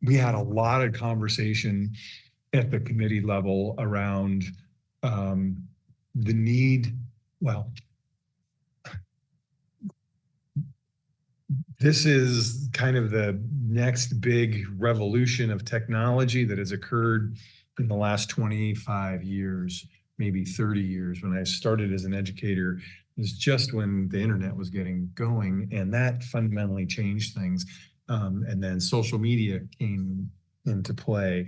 We had a lot of conversation at the committee level around the need, this is kind of the next big revolution of technology that has occurred in the last 25 years. Maybe 30 years. When I started as an educator, it was just when the internet was getting going, and that fundamentally changed things. And then social media came into play.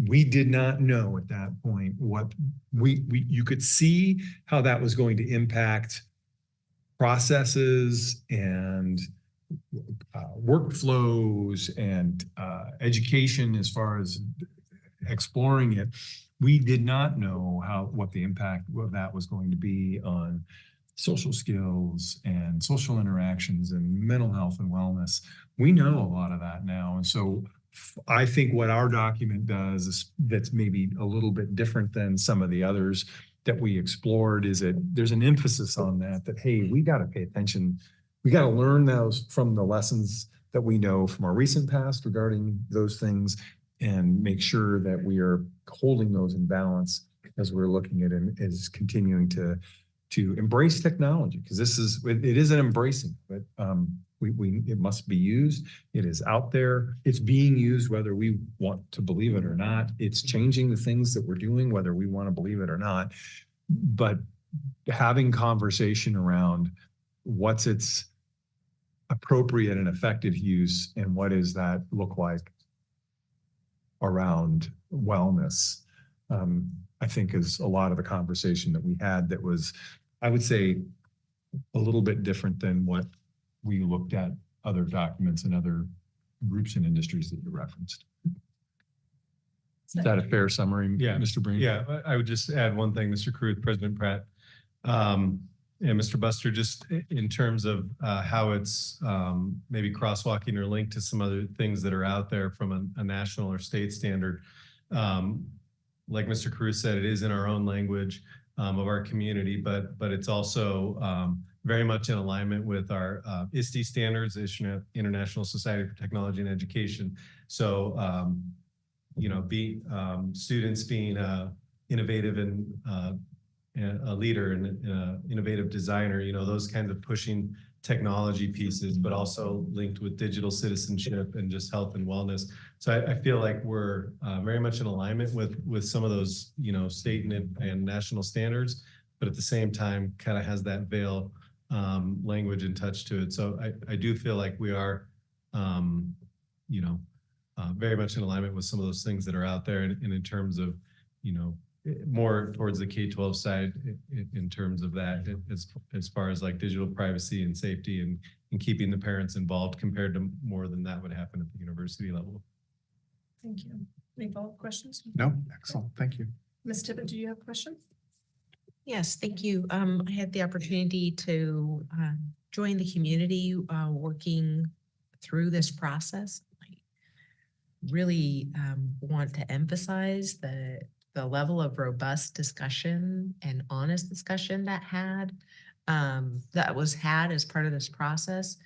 We did not know at that point what you could see how that was going to impact processes and workflows and education as far as exploring it. We did not know what the impact of that was going to be on social skills and social interactions and mental health and wellness. We know a lot of that now. And so I think what our document does is that's maybe a little bit different than some of the others that we explored, is that there's an emphasis on that, hey, we got to pay attention. We got to learn those from the lessons that we know from our recent past regarding those things and make sure that we are holding those in balance as we're looking at and is continuing to embrace technology, because it is an embracing, but it must be used. It is out there. It's being used whether we want to believe it or not. It's changing the things that we're doing, whether we want to believe it or not. But having conversation around what's its appropriate and effective use and what does that look like around wellness, I think is a lot of the conversation that we had that was, I would say, a little bit different than what we looked at other documents and other groups and industries that you referenced. Is that a fair summary, Yeah. Mr. Breen? Yeah, I would just add one thing, Mr. Caruth, President Pratt, and Mr. Buster, just in terms of how it's maybe crosswalking or linked to some other things that are out there from a national or state standard. Like Mr. Caruth said, it is in our own language of our community, but it's also very much in alignment with our ISTE standards, International Society for Technology and Education. So, students being innovative and a leader and innovative designer, those kinds of pushing technology pieces, but also linked with digital citizenship and just health and wellness. So I feel like we're very much in alignment with some of those, state and national standards, but at the same time, kind of has that Vail language and touch to it. So I do feel like we are, very much in alignment with some of those things that are out there, and in terms of, more towards the K-12 side in terms of that, as far as like digital privacy and safety and keeping the parents involved compared to more than that would happen at the university level. Thank you. Any follow-up questions? No, excellent. Thank you. Ms. Tippett, do you have questions? Yes, thank you. I had the opportunity to join the community working through this process. I really want to emphasize the level of robust discussion and honest discussion that was had as part of this process.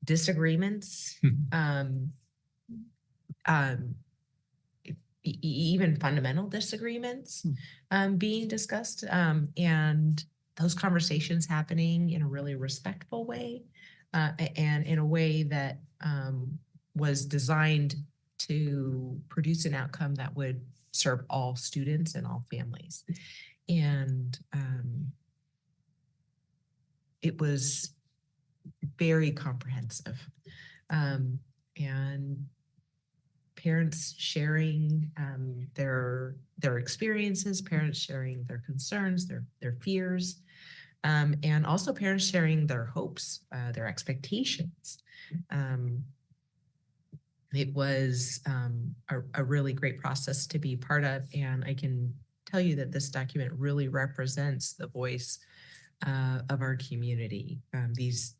Disagreements, even fundamental disagreements being discussed, and those conversations happening in a really respectful way, and in a way that was designed to produce an outcome that would serve all students and all families. And it was very comprehensive. And parents sharing their experiences, parents sharing their concerns, their fears, and also parents sharing their hopes, their expectations. It was a really great process to be part of, and I can tell you that this document really represents the voice of our community. These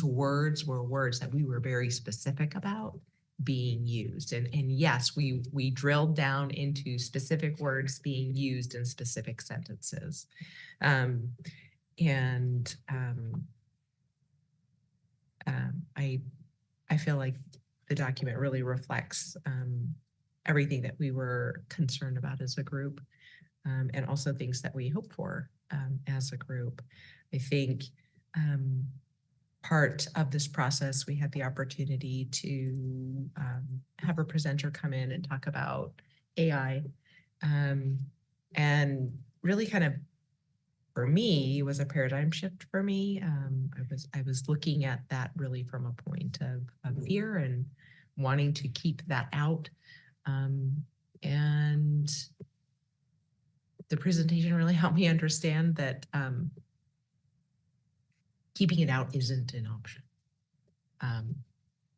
words were words that we were very specific about being used, and yes, we drilled down into specific words being used in specific sentences, I feel like the document really reflects everything that we were concerned about as a group, and also things that we hope for as a group. I think part of this process, we had the opportunity to have a presenter come in and talk about AI, and really kind of, for me, it was a paradigm shift for me. I was looking at that really from a point of fear and wanting to keep that out. And the presentation really helped me understand that keeping it out isn't an option.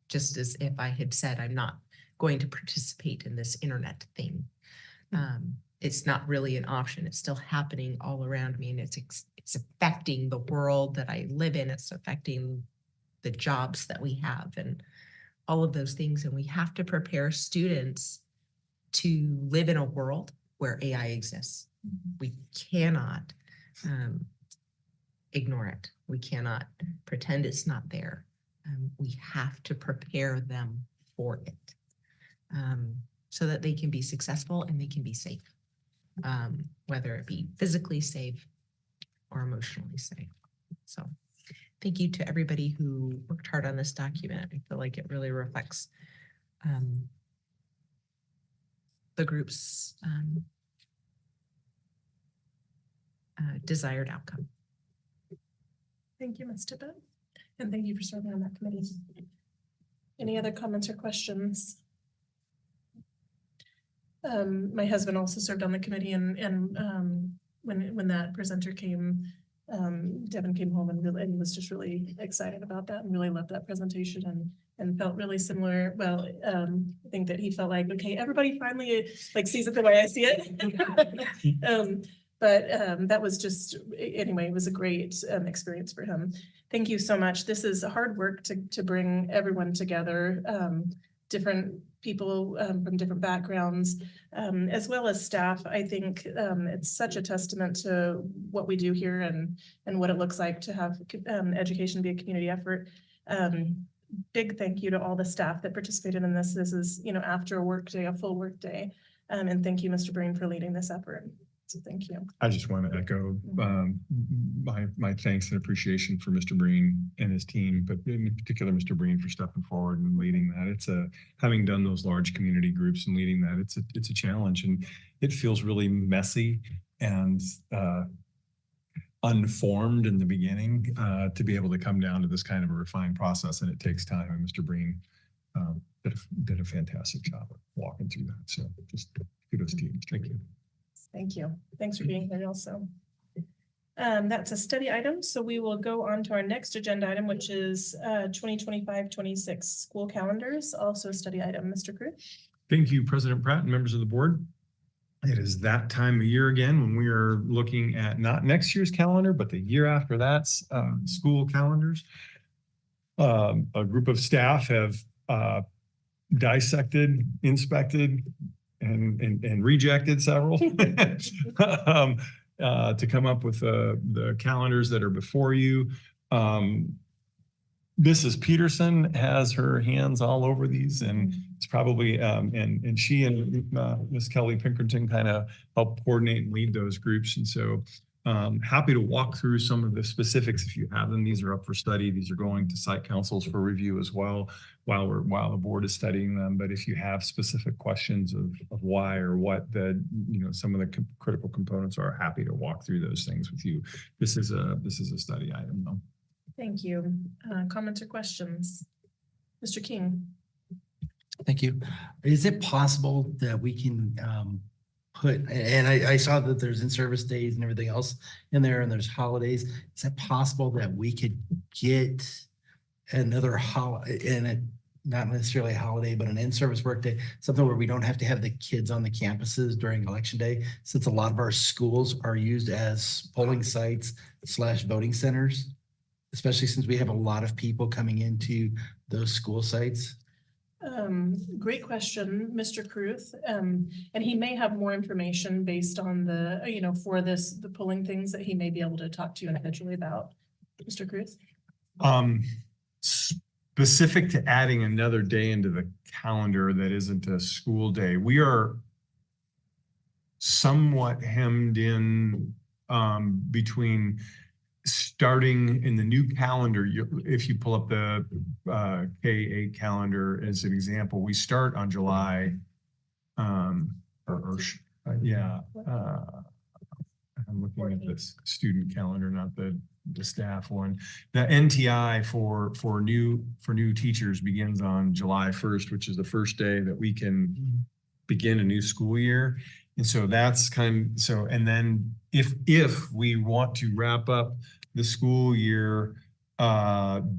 Just as if I had said, I'm not going to participate in this internet thing. It's not really an option. It's still happening all around me, and it's affecting the world that I live in. It's affecting the jobs that we have and all of those things. And we have to prepare students to live in a world where AI exists. We cannot ignore it. We cannot pretend it's not there. We have to prepare them for it, so that they can be successful and they can be safe, whether it be physically safe or emotionally safe. So thank you to everybody who worked hard on this document. I feel like it really reflects the group's desired outcome. Thank you, Ms. Tippett, and thank you for serving on that committee. Any other comments or questions? My husband also served on the committee, and when that presenter came, Devin came home and was just really excited about that and really loved that presentation and felt really similar. Well, I think that he felt like, okay, everybody finally like sees it the way I see it. But that was just, anyway, it was a great experience for him. Thank you so much. This is hard work to bring everyone together, different people from different backgrounds, as well as staff. I think it's such a testament to what we do here and what it looks like to have education be a community effort. Big thank you to all the staff that participated in this. This is, after a work day, a full work day. And thank you, Mr. Breen, for leading this effort. So thank you. I just want to echo my thanks and appreciation for Mr. Breen and his team, but in particular, Mr. Breen for stepping forward and leading that. It's having done those large community groups and leading that, it's a challenge, and it feels really messy and unformed in the beginning to be able to come down to this kind of a refined process, and it takes time. And Mr. Breen did a fantastic job of walking through that. So just kudos to you. Thank you. Thank you. Thanks for being here also. That's a study item. So we will go on to our next agenda item, which is 2025-26 school calendars, also a study item. Mr. Cruz. Thank you, President Pratt and members of the board. It is that time of year again when we are looking at not next year's calendar, but the year after that's school calendars. A group of staff have dissected, inspected, and rejected several to come up with the calendars that are before you. Mrs. Peterson has her hands all over these, and it's probably and she and Miss Kelly Pinkerton kind of help coordinate and lead those groups. And so happy to walk through some of the specifics if you have them. These are up for study. These are going to site councils for review as well while the board is studying them. But if you have specific questions of why or what some of the critical components are, happy to walk through those things with you. This is a study item though. Thank you. Comments or questions? Mr. King. Thank you. Is it possible that we can and I saw that there's in-service days and everything else in there, and there's holidays. Is it possible that we could get another holiday, and not necessarily a holiday, but an in-service work day, something where we don't have to have the kids on the campuses during election day, since a lot of our schools are used as polling sites / voting centers, especially since we have a lot of people coming into those school sites? Great question, Mr. Cruz. And he may have more information based on the, for the polling things that he may be able to talk to you individually about. Mr. Cruz. Specific to adding another day into the calendar that isn't a school day, we are somewhat hemmed in between starting in the new calendar. If you pull up the K-8 calendar as an example, we start on July, I'm looking at this student calendar, not the staff one. The NTI for new teachers begins on July 1st, which is the first day that we can begin a new school year. And so that's and then if we want to wrap up the school year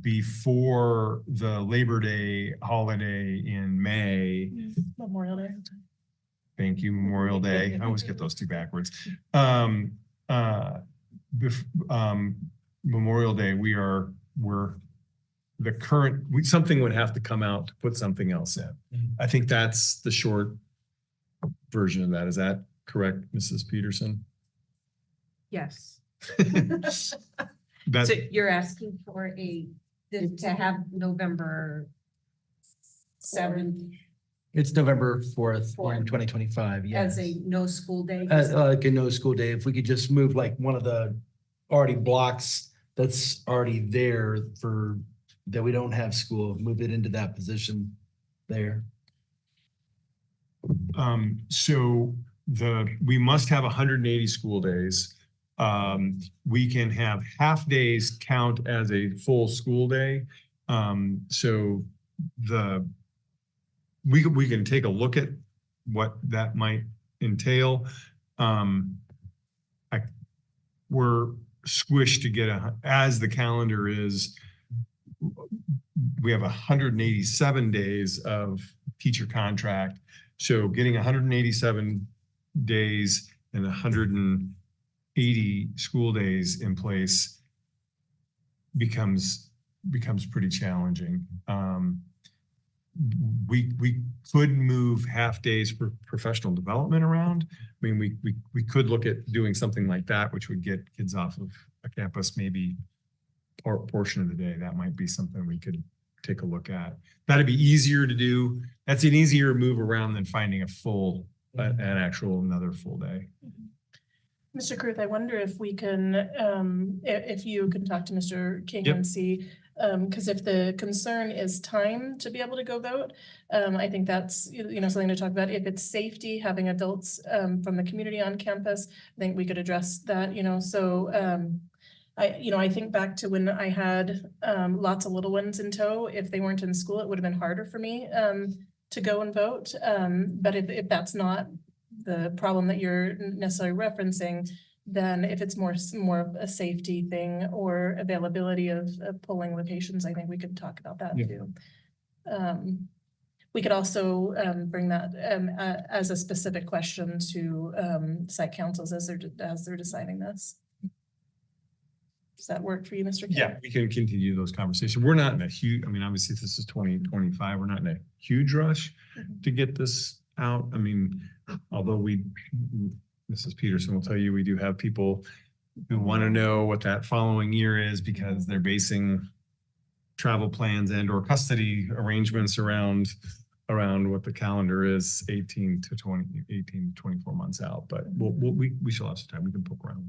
before the Labor Day holiday in May. Memorial Day. Thank you, Memorial Day. I always get those two backwards. Memorial Day, something would have to come out to put something else in. I think that's the short version of that. Is that correct, Mrs. Peterson? Yes. That's, So you're asking for to have November 7th It's November 4th, Fourth. in 2025, as yes. a no school day? Like a no school day, if we could just move like one of the already blocks that's already there for, that we don't have school, move it into that position there. so we must have 180 school days. We can have half days count as a full school day. So we can take a look at what that might entail. We're squished to get as the calendar is, we have 187 days of teacher contract. So getting 187 days and 180 school days in place becomes pretty challenging. We could move half days for professional development around. I mean, we could look at doing something like that, which would get kids off of a campus maybe portion of the day. That might be something we could take a look at. That'd be easier to do. That's an easier move around than finding a full, another full day. Mr. Kruth, I wonder if we can, if you can talk to Mr. King and see, because if the concern is time to be able to go vote, I think that's, something to talk about. If it's safety, having adults from the community on campus, I think we could address that, so I think back to when I had lots of little ones in tow. If they weren't in school, it would have been harder for me to go and vote. But if that's not the problem that you're necessarily referencing, then if it's more of a safety thing or availability of polling locations, I think we could talk about that too. We could also bring that as a specific question to site councils as they're deciding this. Does that work for you, Mr. King? Yeah, we can continue those conversations. We're not in a huge, I mean, obviously this is 2025. We're not in a huge rush to get this out. I mean, although Mrs. Peterson will tell you, we do have people who want to know what that following year is because they're basing travel plans and or custody arrangements around what the calendar is 18 to 24 months out. But we shall have some time. We can poke around.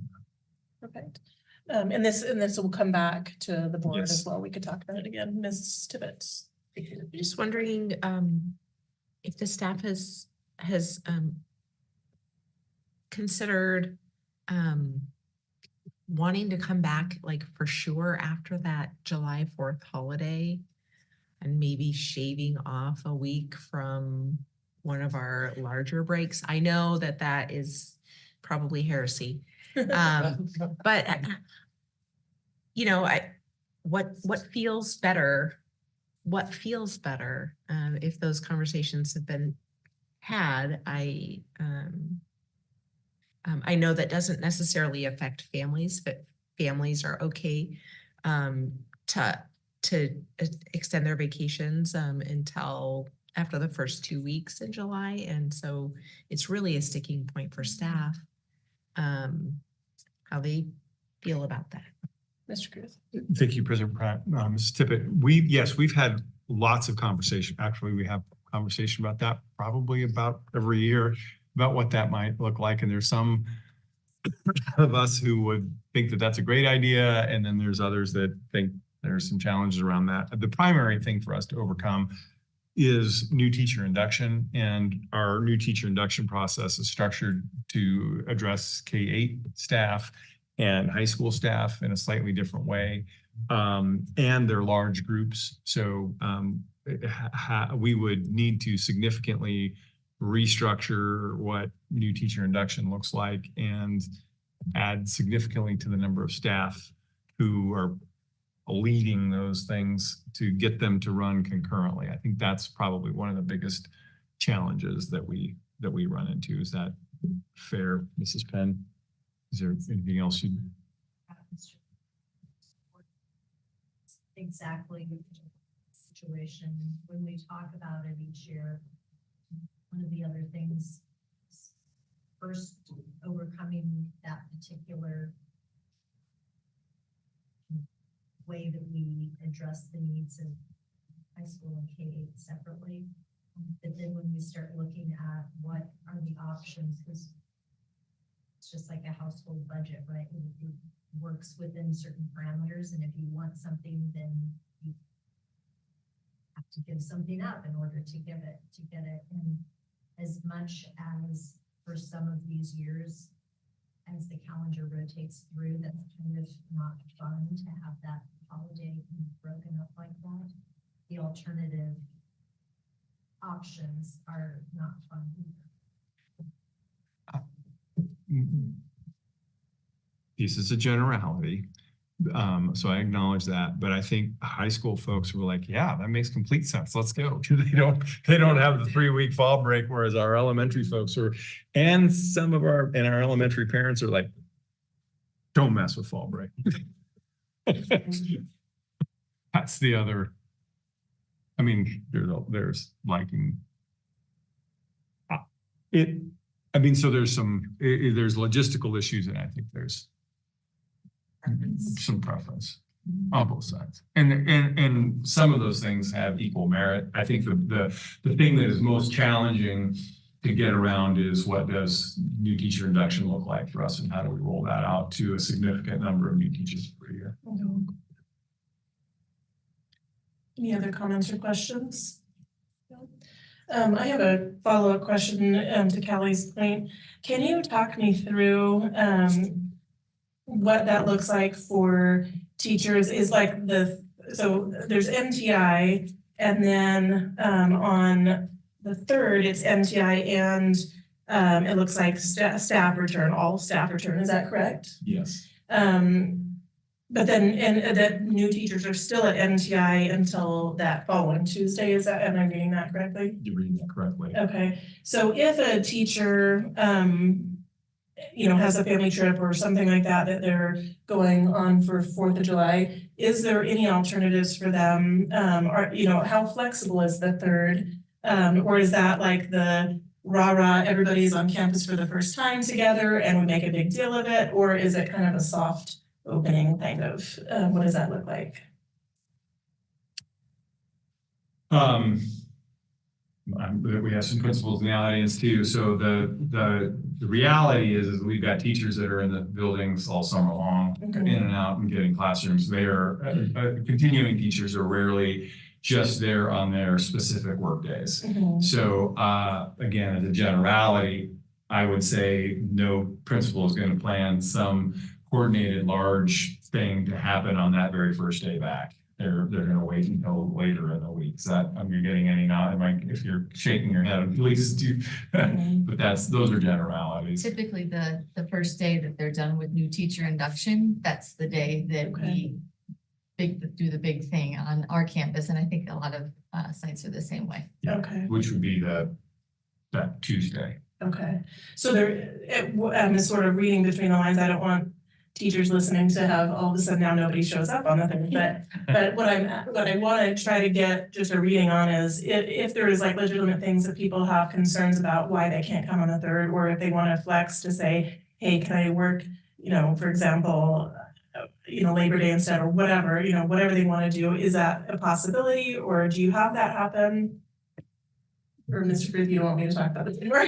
Perfect. And this will come back to the board as well. We could talk about it again. Ms. Tibbetts. I'm just wondering if the staff has considered wanting to come back like for sure after that July 4th holiday and maybe shaving off a week from one of our larger breaks. I know that is probably heresy. But what feels better? What feels better if those conversations have been had? I know that doesn't necessarily affect families, but families are okay to extend their vacations until after the first 2 weeks in July, and so it's really a sticking point for staff. How they feel about that. Mr. Cruz. Thank you, President Pratt. Ms. Tippett, we've had lots of conversation. Actually, we have conversation about that probably about every year about what that might look like. And there's some of us who would think that that's a great idea. And then there's others that think there's some challenges around that. The primary thing for us to overcome is new teacher induction, and our new teacher induction process is structured to address K-8 staff and high school staff in a slightly different way, and they're large groups. So we would need to significantly restructure what new teacher induction looks like and add significantly to the number of staff who are leading those things to get them to run concurrently. I think that's probably one of the biggest challenges that we run into. Is that fair, Mrs. Penn? Is there anything else you'd? Exactly the situation. When we talk about it each year, one of the other things is first overcoming that particular way that we address the needs of high school and K-8 separately. But then when we start looking at what are the options, because it's just like a household budget, right? It works within certain parameters, and if you want something, then you have to give something up in order to get it. And as much as for some of these years, as the calendar rotates through, that's kind of not fun to have that holiday broken up like that. The alternative options are not fun either. This is a generality. So I acknowledge that, but I think high school folks were like, yeah, that makes complete sense. Let's go. They don't have the 3-week fall break, whereas our elementary folks are, and some of our elementary parents are like, don't mess with fall break. That's the other. I mean, there's liking it. I mean, so there's there's logistical issues, and I think there's some preference on both sides. And some of those things have equal merit. I think the thing that is most challenging to get around is what does new teacher induction look like for us, and how do we roll that out to a significant number of new teachers per year? Any other comments or questions? I have a follow-up question to Callie's point. Can you talk me through what that looks like for teachers? Is like so there's MTI, and then on the 3rd it's MTI and it looks like staff return, all staff return. Is that correct? Yes. But then, and that new teachers are still at MTI until that following Tuesday. Am I reading that correctly? You're reading that correctly. Okay, so if a teacher, has a family trip or something like that, that they're going on for 4th of July, is there any alternatives for them? How flexible is the 3rd? Or is that like the rah-rah, everybody's on campus for the first time together and we make a big deal of it? Or is it kind of a soft opening kind of, what does that look like? We have some principals in the audience too. So the reality is we've got teachers that are in the buildings all summer long, in and out and getting classrooms. They are continuing teachers are rarely just there on their specific work days. So again, as a generality, I would say no principal is going to plan some coordinated large thing to happen on that very first day back. They're going to wait until later in the week. Is that you're getting any nod? If you're shaking your head, please do. But those are generalities. Typically, the first day that they're done with new teacher induction, that's the day that we do the big thing on our campus, and I think a lot of sites are the same way. Yeah. Okay. Which would be that Tuesday. Okay. So I'm sort of reading between the lines. I don't want teachers listening to have all of a sudden now nobody shows up on the 3rd. But what I want to try to get just a reading on is if there is like legitimate things that people have concerns about why they can't come on the 3rd, or if they want to flex to say, hey, can I work, for example, Labor Day instead, or whatever, whatever they want to do. Is that a possibility, or do you have that happen? Or Mr. Booth, you don't want me to talk about this anymore?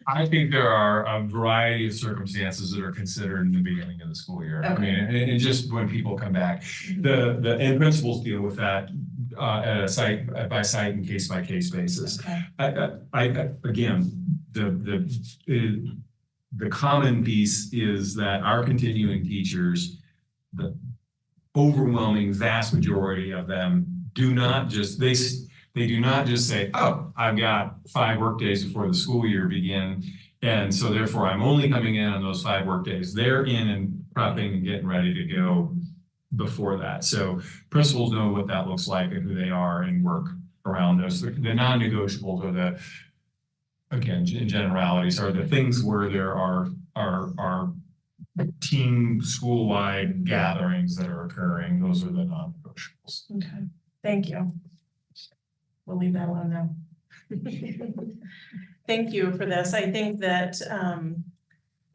I think there are a variety of circumstances that are considered in the beginning of the school year. Okay. I mean, and just when people come back, and principals deal with that at a site by site and case by case basis. Okay. Again, the common piece is that our continuing teachers, the overwhelming vast majority of them, do not just say, oh, I've got 5 work days before the school year begin, and so therefore I'm only coming in on those 5 work days. They're in and prepping and getting ready to go before that. So principals know what that looks like and who they are and work around those. The non-negotiables are again, in generalities, are the things where there are team school-wide gatherings that are occurring. Those are the non-negotiables. Okay, thank you. We'll leave that alone now. Thank you for this. I think that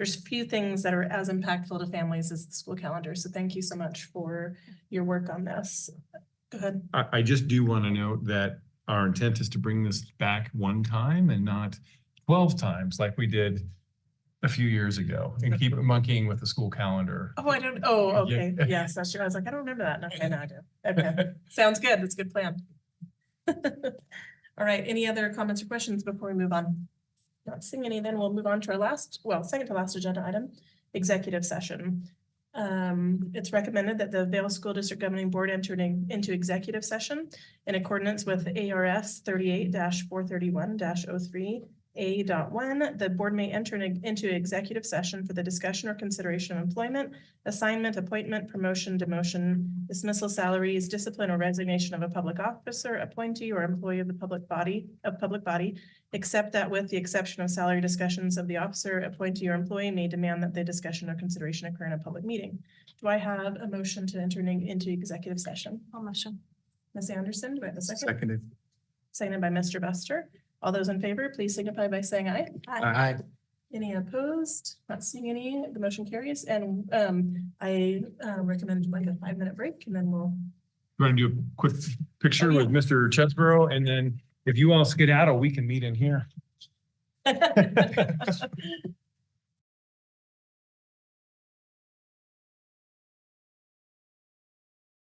there's few things that are as impactful to families as the school calendar. So thank you so much for your work on this. Go ahead. I just do want to note that our intent is to bring this back one time and not 12 times like we did a few years ago and keep monkeying with the school calendar. Oh, I don't, oh, okay. Yeah. Yes, that's true. I was like, I don't remember that. Okay, now I do. Okay, sounds good. That's a good plan. All right, any other comments or questions before we move on? Not seeing any, then we'll move on to our last, well, second to last agenda item, executive session. It's recommended that the Vail School District Governing Board enter into executive session in accordance with ARS 38-431-03. A.1, the board may enter into executive session for the discussion or consideration of employment, assignment, appointment, promotion, demotion, dismissal, salaries, discipline, or resignation of a public officer, appointee, or employee of the public body, except that with the exception of salary discussions of the officer, appointee, or employee may demand that the discussion or consideration occur in a public meeting. Do I have a motion to enter into executive session? I'll motion. Ms. Anderson, do I have a second? Seconded. Seconded by Mr. Buster. All those in favor, please signify by saying aye. Aye. Any opposed? Not seeing any, the motion carries. And I recommend like a 5-minute break and then we'll. You want to do a quick picture Oh, yeah. with Mr. Chesborough, and then if you all skedaddle, we can meet in here.